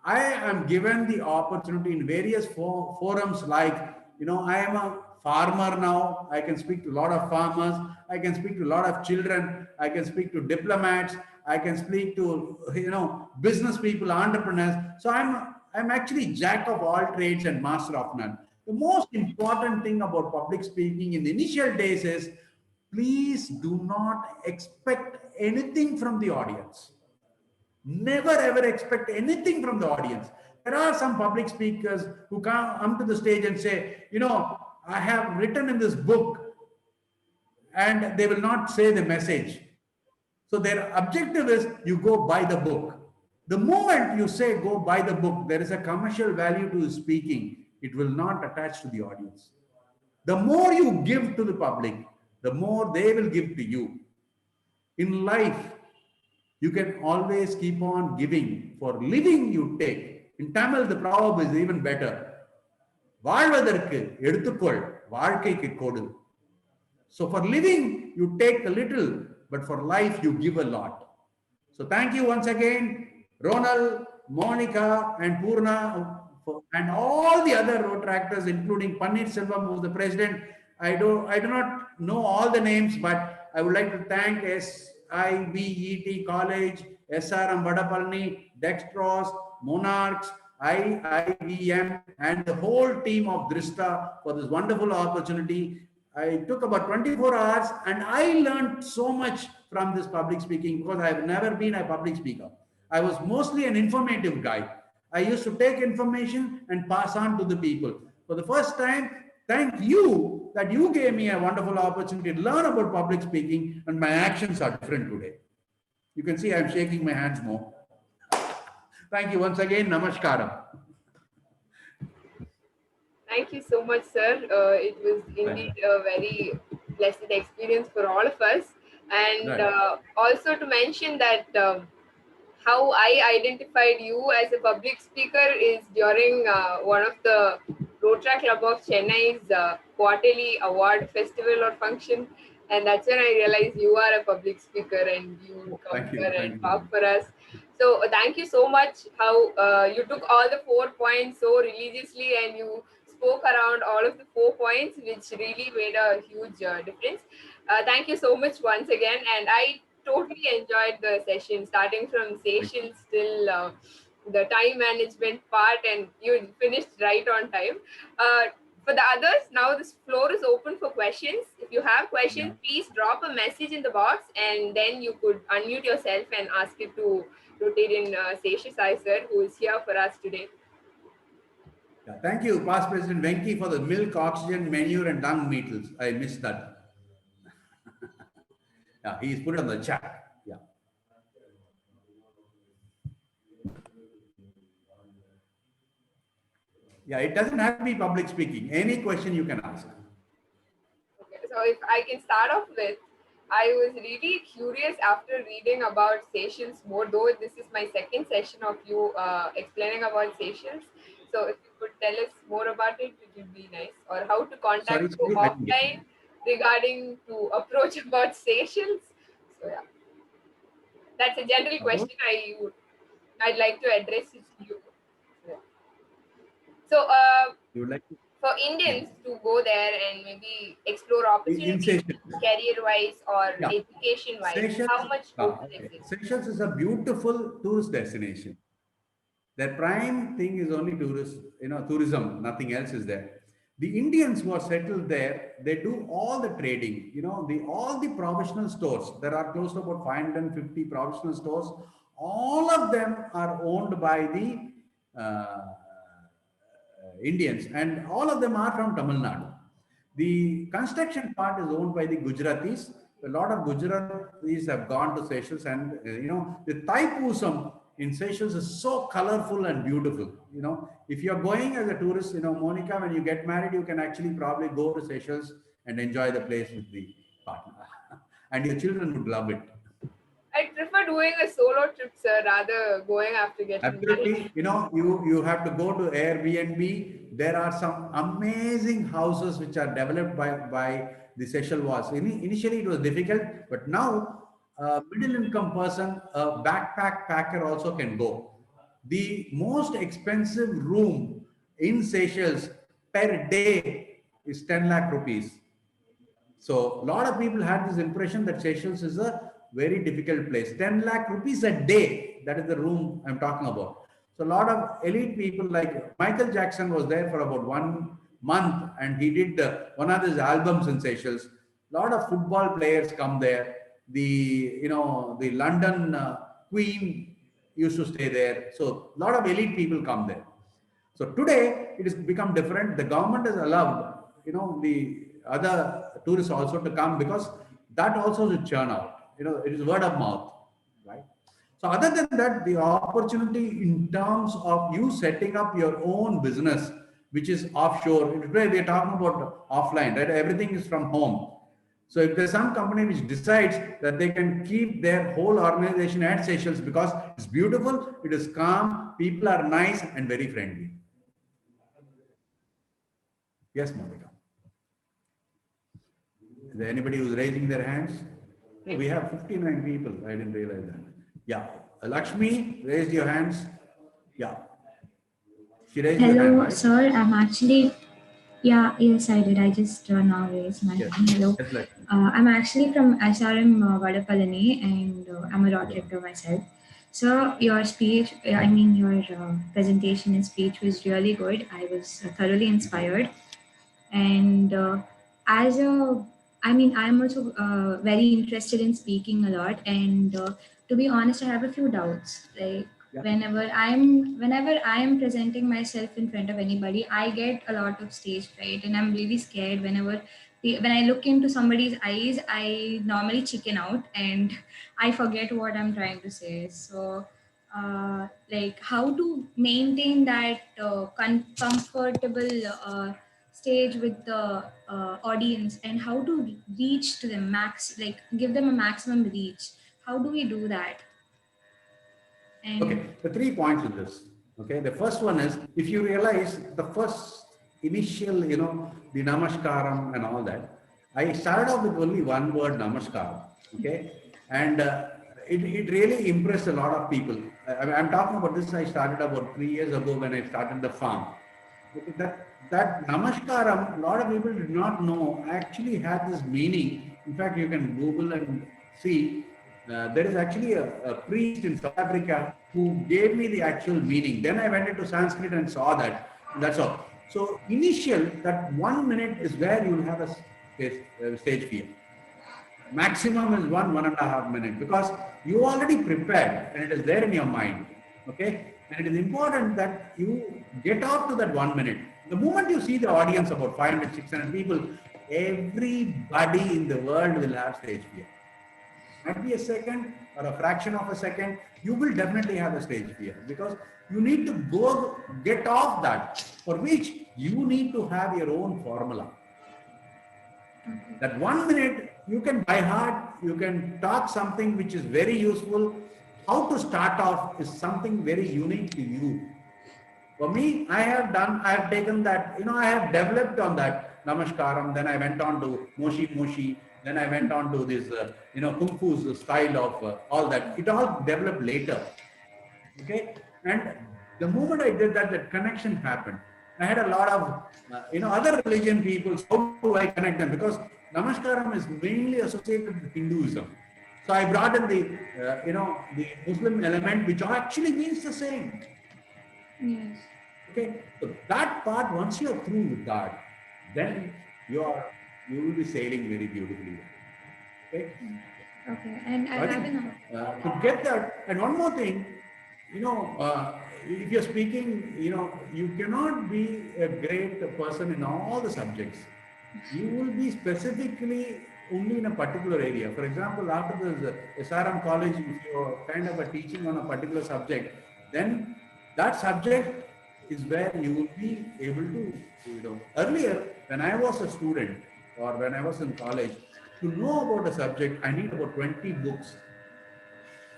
I am given the opportunity in various forums, like, I am a farmer now. I can speak to a lot of farmers. I can speak to a lot of children. I can speak to diplomats. I can speak to, business people, entrepreneurs. So I'm actually jack of all trades and master of none. The most important thing about public speaking in the initial days is, please do not expect anything from the audience. Never ever expect anything from the audience. There are some public speakers who come to the stage and say, you know, I have written in this book, and they will not say the message. So their objective is you go buy the book. The moment you say go buy the book, there is a commercial value to speaking. It will not attach to the audience. The more you give to the public, the more they will give to you. In life, you can always keep on giving. For living, you take. In Tamil, the proverb is even better. வாழ்வதற்கு எடுத்துக்கொள், வாழ்க்கைக்கு கொடு. So for living, you take a little, but for life, you give a lot. So thank you once again, Ronald, Monica, and Purna, and all the other Rotaractors, including Pannir Selvam, who is the president. I do not know all the names, but I would like to thank SIBET College, SRM Vadapalani, Dextros, Monarchs, IIVM, and the whole team of Drista for this wonderful opportunity. I took about 24 hours and I learned so much from this public speaking because I have never been a public speaker. I was mostly an informative guy. I used to take information and pass on to the people. For the first time, thank you that you gave me a wonderful opportunity to learn about public speaking, and my actions are different today. You can see I'm shaking my hands more. Thank you once again. Namaskaram. Thank you so much, sir. It was indeed a very blessed experience for all of us. And also to mention that how I identified you as a public speaker is during one of the Rotaract Club of Chennai's quarterly award festival or function. And that's when I realized you are a public speaker and you come here and talk for us. So thank you so much how you took all the 4 points so religiously and you spoke around all of the 4 points, which really made a huge difference. Thank you so much once again. And I totally enjoyed the session, starting from Seychelles till the time management part, and you finished right on time. For the others, now this floor is open for questions. If you have questions, please drop a message in the box and then you could unmute yourself and ask it to Rotarian Seychelles sir, who is here for us today. Thank you, Past President Venki, for the milk, oxygen, manure, and dung beetles. I missed that. Yeah, he's put it on the chat. Yeah. Yeah, it doesn't have to be public speaking. Any question you can ask. Okay, so if I can start off with, I was really curious after reading about Seychelles more, though this is my second session of you explaining about Seychelles. So if you could tell us more about it, it would be nice. Or how to contact you offline regarding to approach about Seychelles. So yeah, that's a general question I'd like to address it to you. So you would like to? For Indians to go there and maybe explore opportunities career-wise or education-wise, how much okay. Seychelles is a beautiful tourist destination. Their prime thing is only tourism, nothing else is there. The Indians who are settled there, they do all the trading, all the provisional stores. There are close to about 550 provisional stores. All of them are owned by the Indians, and all of them are from Tamil Nadu. The construction part is owned by the Gujaratis. A lot of Gujaratis have gone to Seychelles, and the Thaipusam in Seychelles is so colorful and beautiful. If you're going as a tourist, Monica, when you get married, you can actually probably go to Seychelles and enjoy the place with the partner, and your children would love it. I prefer doing a solo trip, sir, rather going after getting Absolutely. married. You have to go to Airbnb. There are some amazing houses which are developed by the Seychelles was. Initially, it was difficult, but now a middle income person, a backpack packer also can go. The most expensive room in Seychelles per day is 10 lakh rupees. So a lot of people had this impression that Seychelles is a very difficult place. 10 lakh rupees a day. That is the room I'm talking about. So a lot of elite people like Michael Jackson was there for about 1 month and he did one of his albums in Seychelles. A lot of football players come there. The London Queen used to stay there. So a lot of elite people come there. So today it has become different. The government has allowed, the other tourists also to come, because that also is a churn out. It is word of mouth, right? So other than that, the opportunity in terms of you setting up your own business, which is offshore. Today we are talking about offline, right? Everything is from home. So if there's some company which decides that they can keep their whole organization at Seychelles because it's beautiful, it is calm, people are nice and very friendly. Yes, Monica. Is there anybody who's raising their hands? Oh, we have 59 people. I didn't realize that. Yeah. Lakshmi, raise your hands. Yeah. She raised her hand, Hello, right? sir. I'm actually, yes, I did. I just now raised my hand. Hello. Yes, Lakshmi. I'm actually from SRM Vadapalani, and I'm a law director myself. So your speech, your presentation and speech was really good. I was thoroughly inspired. And as a, I'm also very interested in speaking a lot. And to be honest, I have a few doubts. Like, Yeah. whenever I am presenting myself in front of anybody, I get a lot of stage fright, and I'm really scared when I look into somebody's eyes. I normally chicken out and I forget what I'm trying to say. So like, how to maintain that comfortable stage with the audience, and how to reach to them give them a maximum reach. How do we do that? And Okay, the 3 points in this. Okay, the first one is, if you realize the first initial, the namaskaram and all that, I started off with only one word, namaskar. Okay, and it really impressed a lot of people. I'm talking about this. I started about 3 years ago when I started the farm. Okay, that namaskaram, a lot of people did not know actually had this meaning. In fact, you can Google and see. There is actually a priest in South Africa who gave me the actual meaning. Then I went into Sanskrit and saw that. And that's all. So initial, that 1 minute is where you will have a stage fear. Maximum is 1.5 minutes, because you already prepared and it is there in your mind. Okay, and it is important that you get out to that 1 minute. The moment you see the audience, about 500, 600 people, everybody in the world will have stage fear. Might be a second or a fraction of a second, you will definitely have a stage fear, because you need to go get off that, for which you need to have your own formula. That 1 minute, you can by heart, you can talk something which is very useful. How to start off is something very unique to you. For me, I have taken that, I have developed on that namaskaram, then I went on to moshi moshi, then I went on to this, kung fu's style of all that. It all developed later. Okay, and the moment I did that, that connection happened. I had a lot of, other religion people. How do I connect them? Because namaskaram is mainly associated with Hinduism. So I brought in the Muslim element, which actually means the same. yes. Okay, so that part, once you are through with that, then you will be sailing very beautifully. Okay. Okay, and I So I have think another. to get that, and one more thing, if you're speaking, you cannot be a great person in all the subjects. You will be specifically only in a particular area. For example, after the SRM college, if you're kind of a teaching on a particular subject, then that subject is where you will be able to, earlier when I was a student or when I was in college, to know about a subject, I need about 20 books,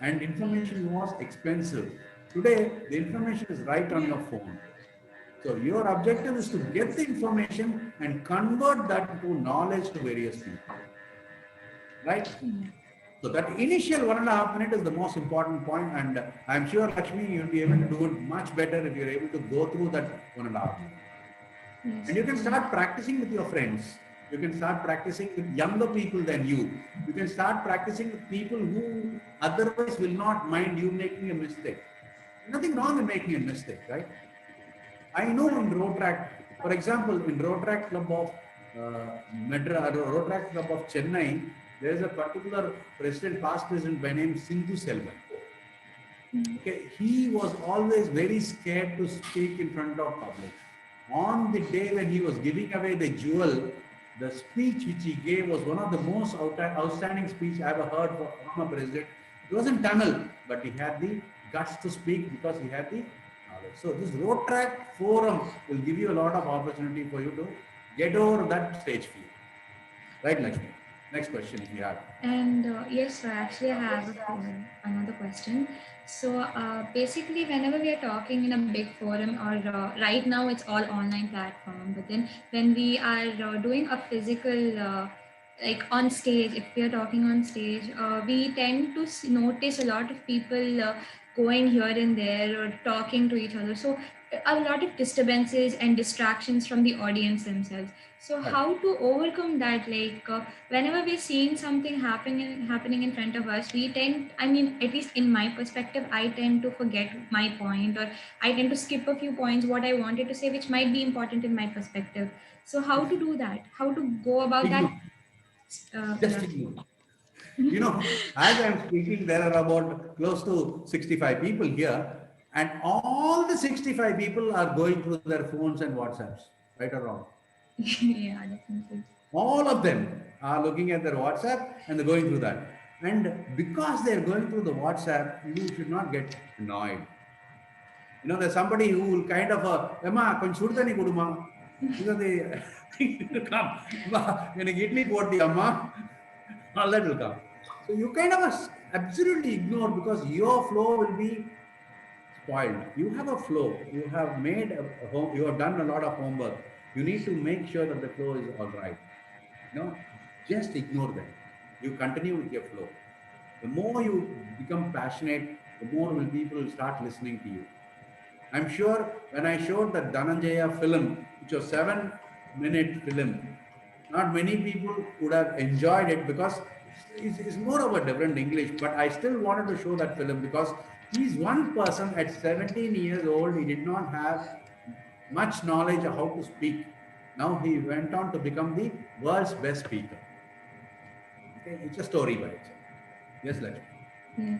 and information was expensive. Today, the information is right on your phone. So your objective is to get the information and convert that into knowledge to various people, right? So that initial 1.5 minutes is the most important point, and I'm sure, Lakshmi, you'll be able to do it much better if you're able to go through that 1.5 minutes. Yes. And you can start practicing with your friends. You can start practicing with younger people than you. You can start practicing with people who otherwise will not mind you making a mistake. Nothing wrong in making a mistake, right? I know in Rotrack, for example, in Rotrack Club of Rotrack Club of Chennai, there is a particular president, past president by name Sindhu Selvan. Okay, he was always very scared to speak in front of public. On the day when he was giving away the jewel, the speech which he gave was one of the most outstanding speech I ever heard from a president. It wasn't Tamil, but he had the guts to speak because he had the knowledge. So this road track forum will give you a lot of opportunity for you to get over that stage fear. Right, Lakshmi? Next question if you have. And yes, sir, actually, I have another question. So basically, whenever we are talking in a big forum, or right now it's all online platform, but then when we are doing a physical, like on stage, if we are talking on stage, we tend to notice a lot of people going here and there or talking to each other. So a lot of disturbances and distractions from the audience themselves. So how to overcome that? Like whenever we're seeing something happening in front of us, we tend, I mean, at least in my perspective, I tend to forget my point, or I tend to skip a few points what I wanted to say, which might be important in my perspective. So how to do that? How to go about that? Just ignore. You know, as I'm speaking, there are about close to 65 people here, and all the 65 people are going through their phones and WhatsApps, right or wrong? Yeah, definitely. All of them are looking at their WhatsApp and they're going through that. And because they're going through the WhatsApp, you should not get annoyed. You know, there's somebody who will kind of, Emma, koncham sudani kuduma. Because they come, எனக்கு இட்லி போட்டி அம்மா, all that will come. So you kind of absolutely ignore, because your flow will be spoiled. You have a flow. You have made you have done a lot of homework. You need to make sure that the flow is all right. No, just ignore them. You continue with your flow. The more you become passionate, the more will people start listening to you. I'm sure when I showed that Dhananjaya film, which was 7-minute film, not many people would have enjoyed it, because it's more of a different English, but I still wanted to show that film because he's one person at 17 years old. He did not have much knowledge of how to speak. Now he went on to become the world's best speaker. Okay, it's a story by itself. Yes, Lakshmi. Yeah.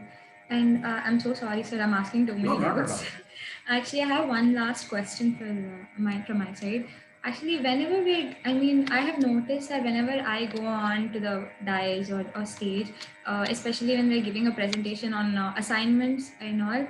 And I'm so sorry, sir. I'm asking too many doubts. Actually, I have one last question from my side. Actually, whenever I have noticed that whenever I go on to the dais or stage, especially when we're giving a presentation on assignments and all,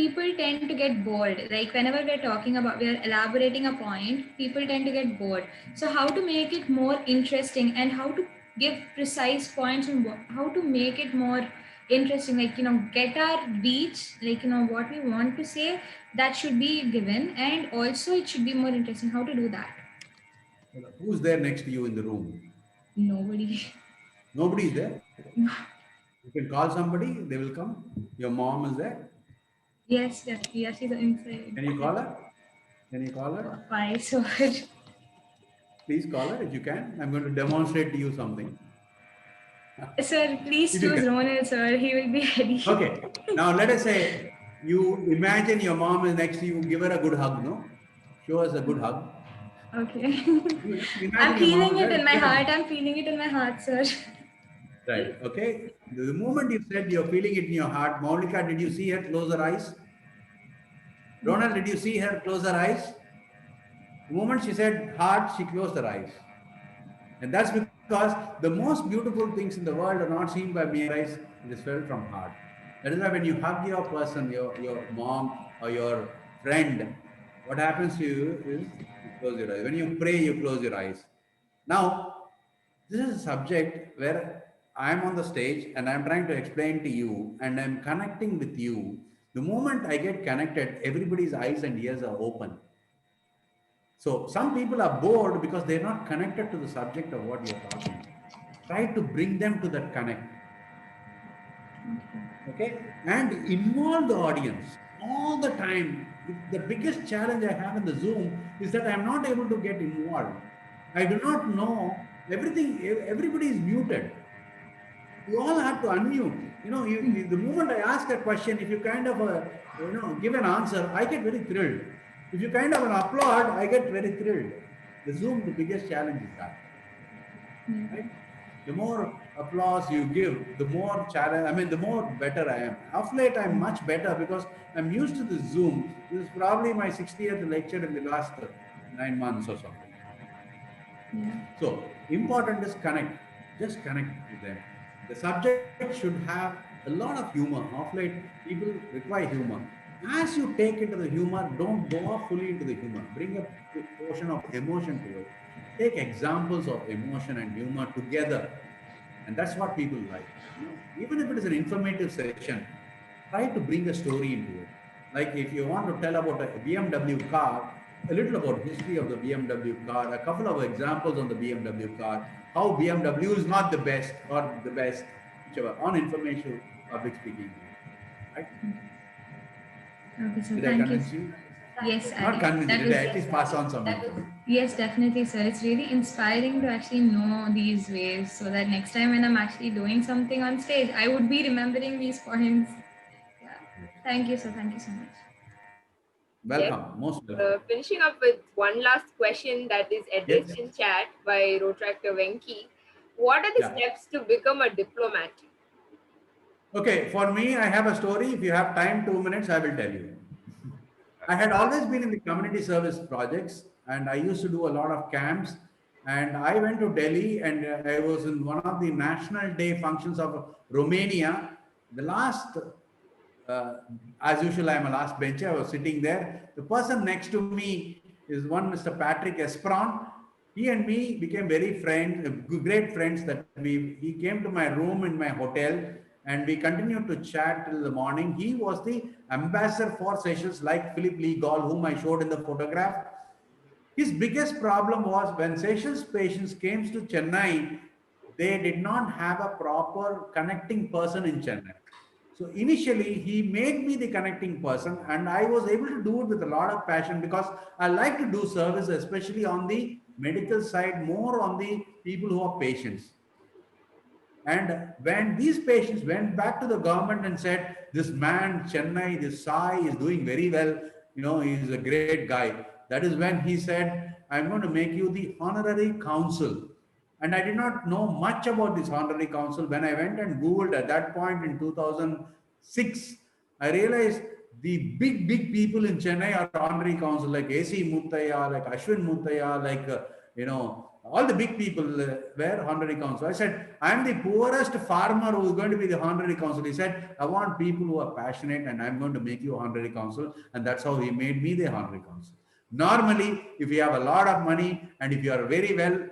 people tend to get bored. Like whenever we're elaborating a point, people tend to get bored. So how to make it more interesting, and how to give precise points on how to make it more interesting, like, get our reach, like, what we want to say, that should be given, and also it should be more interesting. How to do that? Who's there next to you in the room? Nobody. Nobody is there? You can call somebody, they will come. Your mom is there? Yes, she's inside. Can you call her? Can you call her? Why, sir? Please call her if you can. I'm going to demonstrate to you something. Sir, please choose Ronald, sir. He will be ready. Okay. Now let us say you imagine your mom is next to you. Give her a good hug, no? Show us a good hug. Okay. I'm feeling it in my heart. I'm feeling it in my heart, sir. Right. Okay. The moment you said you're feeling it in your heart, Maulika, did you see her close her eyes? Ronald, did you see her close her eyes? The moment she said heart, she closed her eyes. And that's because the most beautiful things in the world are not seen by mere eyes, it is felt from heart. That is why when you hug your person, your mom or your friend, what happens to you is you close your eyes. When you pray, you close your eyes. Now, this is a subject where I'm on the stage and I'm trying to explain to you and I'm connecting with you. The moment I get connected, everybody's eyes and ears are open. So some people are bored because they're not connected to the subject of what you're talking about. Try to bring them to that connect. Okay? And involve the audience all the time. The biggest challenge I have in the Zoom is that I'm not able to get involved. I do not know everything. Everybody is muted. You all have to unmute. The moment I ask a question, if you kind of give an answer, I get very thrilled. If you kind of an applaud, I get very thrilled. The Zoom, the biggest challenge is that. Right? The more applause you give, the more challenge, I mean, the more better I am. Of late, I'm much better because I'm used to this Zoom. This is probably my 60th lecture in the last 9 months or something. Yeah. So important is connect. Just connect with them. The subject should have a lot of humor. Of late, people require humor. As you take into the humor, don't go off fully into the humor. Bring a portion of emotion to it. Take examples of emotion and humor together, and that's what people like. Even if it is an informative session, try to bring a story into it. Like if you want to tell about a BMW car, a little about history of the BMW car, a couple of examples on the BMW car, how BMW is not the best or the best, whichever, on information public speaking. Right? Okay, so Did I thank you. convince you? Yes, Not convince you, that did I was, at least pass on some information? yes, definitely, sir. It's really inspiring to actually know these ways so that next time when I'm actually doing something on stage, I would be remembering these points. Yeah. Thank you, sir. Thank you so much. Welcome, most welcome. Finishing up with one last question that is addressed Yes. in chat by Rotractor Venki. What are the Yeah. steps to become a diplomat? Okay, for me, I have a story. If you have time, 2 minutes, I will tell you. I had always been in the community service projects, and I used to do a lot of camps. And I went to Delhi, and I was in one of the National Day functions of Romania. The last, as usual, I'm a last bencher. I was sitting there. The person next to me is one Mr. Patrick Esperon. He and me became very friends, great friends. That he came to my room in my hotel, and we continued to chat till the morning. He was the ambassador for Seychelles, like Philip Lee Gall, whom I showed in the photograph. His biggest problem was when Seychelles patients came to Chennai, they did not have a proper connecting person in Chennai. So initially, he made me the connecting person, and I was able to do it with a lot of passion because I like to do service, especially on the medical side, more on the people who are patients. And when these patients went back to the government and said, this man, Chennai, this Sai is doing very well, he's a great guy. That is when he said, I'm going to make you the honorary council. And I did not know much about this honorary council. When I went and Googled at that point in 2006, I realized the big people in Chennai are honorary council, like A.C. Muttaya, like Ashwin Muttaya, like, all the big people were honorary council. I said, I'm the poorest farmer who is going to be the honorary council. He said, I want people who are passionate and I'm going to make you honorary council. And that's how he made me the honorary council. Normally, if you have a lot of money and if you are very well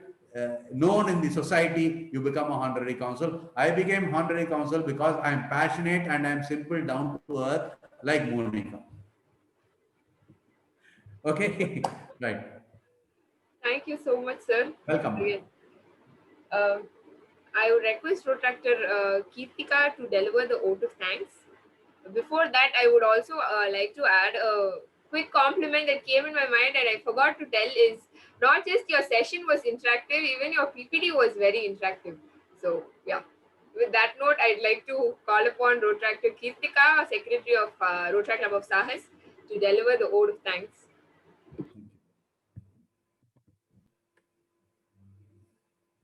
known in the society, you become a honorary council. I became honorary council because I'm passionate and I'm simple, down to earth, like Monica. Okay, right. Thank you so much, sir. Welcome. I would request Rotractor Kirtika to deliver the vote of thanks. Before that, I would also like to add a quick compliment that came in my mind and I forgot to tell is not just your session was interactive, even your PPT was very interactive. So yeah, with that note, I'd like to call upon Rotractor Kirtika, Secretary of Rotary Club of Sahas, to deliver the vote of thanks.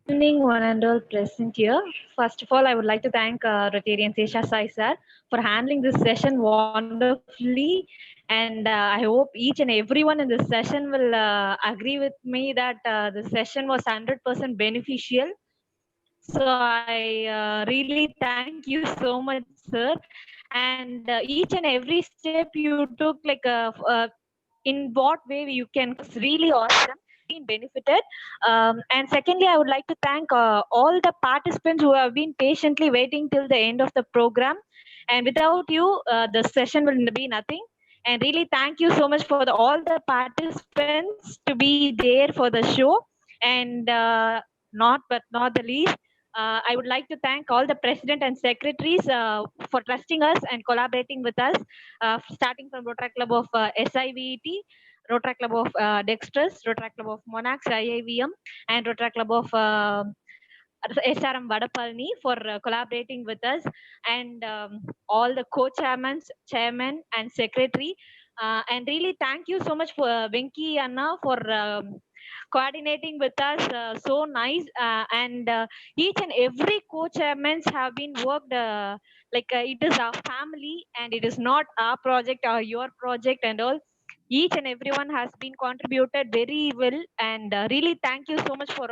Good evening, one and all present here. First of all, I would like to thank Rotarian Sesha Sai sir for handling this session wonderfully. And I hope each and everyone in this session will agree with me that the session was 100% beneficial. So I really thank you so much, sir. And each and every step you took, like in what way you can, was really awesome. Been benefited. And secondly, I would like to thank all the participants who have been patiently waiting till the end of the program. And without you, the session will be nothing. And really thank you so much for all the participants to be there for the show. And not the least, I would like to thank all the president and secretaries for trusting us and collaborating with us, starting from Rotary Club of SIVET, Rotary Club of Dexterous, Rotary Club of Monarchs, IIVM, and Rotary Club of SRM Vadapalni for collaborating with us, and all the co-chairmen, chairman, and secretary. And really thank you so much for Venki Anna for coordinating with us. So nice. And each and every co-chairmans have been worked like it is our family and it is not our project or your project and all. Each and everyone has been contributed very well, and really thank you so much for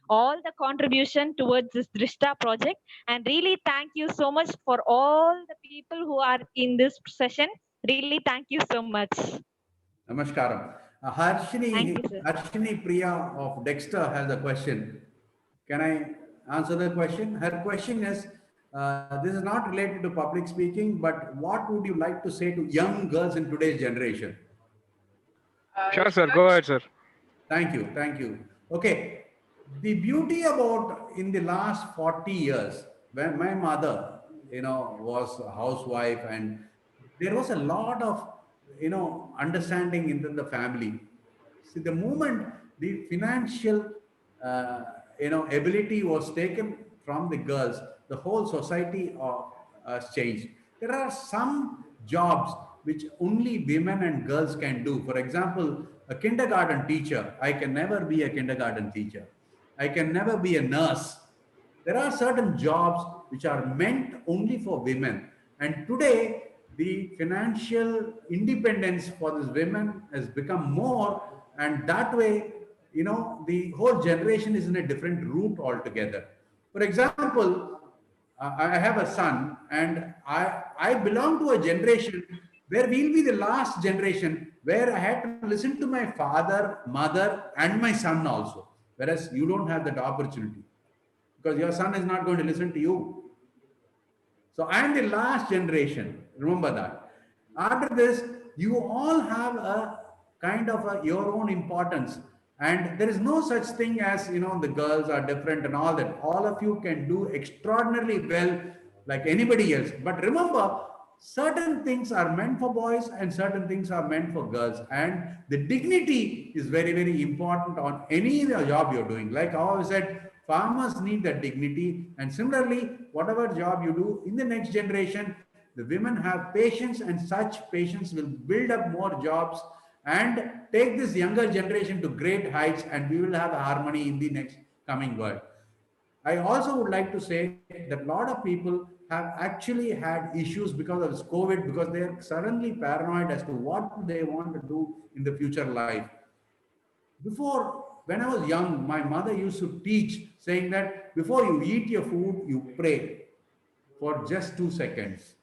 all the contribution towards this Drishta project. And really thank you so much for all the people who are in this session. Really thank you so much. Namaskaram. Thank you, sir. Harshini Priya of Dexter has a question. Can I answer the question? Her question is, this is not related to public speaking, but what would you like to say to young girls in today's generation? Sure, sir. Go ahead, sir. Thank you. Thank you. Okay. The beauty about in the last 40 years, when my mother, was a housewife, and there was a lot of, understanding in the family. See, the moment the financial, ability was taken from the girls, the whole society has changed. There are some jobs which only women and girls can do. For example, a kindergarten teacher. I can never be a kindergarten teacher. I can never be a nurse. There are certain jobs which are meant only for women. And today, the financial independence for these women has become more. And that way, the whole generation is in a different route altogether. For example, I have a son, and I belong to a generation where we'll be the last generation where I had to listen to my father, mother, and my son also. Whereas you don't have that opportunity because your son is not going to listen to you. So I am the last generation. Remember that. After this, you all have a kind of your own importance. And there is no such thing as, the girls are different and all that. All of you can do extraordinarily well like anybody else. But remember, certain things are meant for boys and certain things are meant for girls. And the dignity is very, very important on any job you're doing. Like how I said, farmers need that dignity. And similarly, whatever job you do in the next generation, the women have patience, and such patience will build up more jobs and take this younger generation to great heights, and we will have harmony in the next coming world. I also would like to say that a lot of people have actually had issues because of this COVID, because they are suddenly paranoid as to what they want to do in the future life. Before, when I was young, my mother used to teach saying that before you eat your food, you pray for just 2 seconds.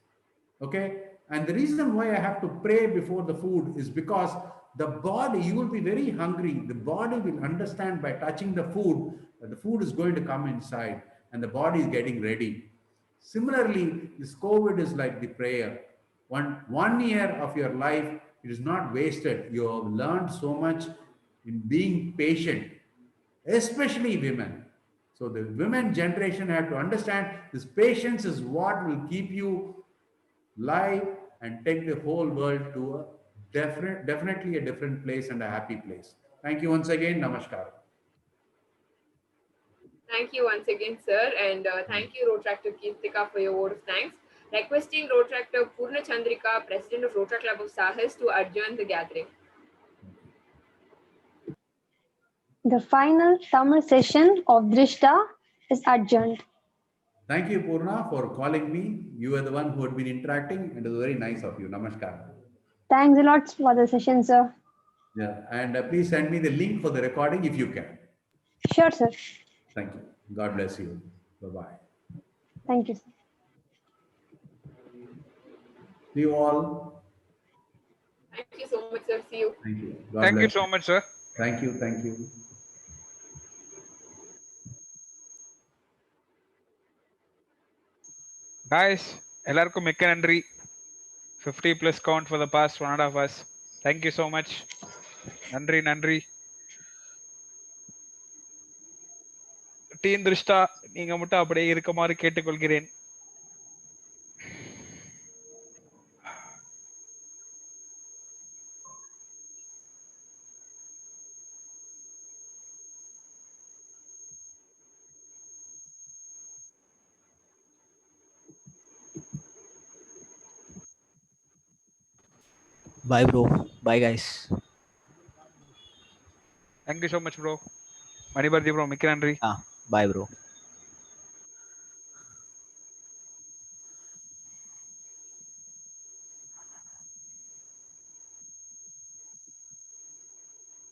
Okay? And the reason why I have to pray before the food is because the body, you will be very hungry. The body will understand by touching the food that the food is going to come inside and the body is getting ready. Similarly, this COVID is like the prayer. One year of your life, it is not wasted. You have learned so much in being patient, especially women. So the women generation have to understand this patience is what will keep you live and take the whole world to a definitely a different place and a happy place. Thank you once again. Namaskar. Thank you once again, sir, and thank you, Rotractor Kirtika, for your word of thanks. Requesting Rotractor Purna Chandrika, President of Rotary Club of Sahas, to adjourn the gathering. The final summer session of Drishta is adjourned. Thank you, Purna, for calling me. You were the one who had been interacting, and it was very nice of you. Namaskar. Thanks a lot for the session, sir. Yeah, and please send me the link for the recording if you can. Sure, sir. Thank you. God bless you. Bye-bye. Thank you, sir. See you all. Thank you so much, sir. See you. Thank you. God Thank you bless so much, sir. Thank you. Thank you. Guys, எல்லாருக்கும் மிக்க நன்றி. 50 plus count for the past 1.5 hours. Thank you so much. நன்றி. Team திருஷ்டா, நீங்க மட்டும் அப்படியே இருக்குமாறு கேட்டுக்கொள்கிறேன். Bye, bro. Bye, guys. Thank you so much, bro. Manibardi bro, மிக்க நன்றி. Bye bro.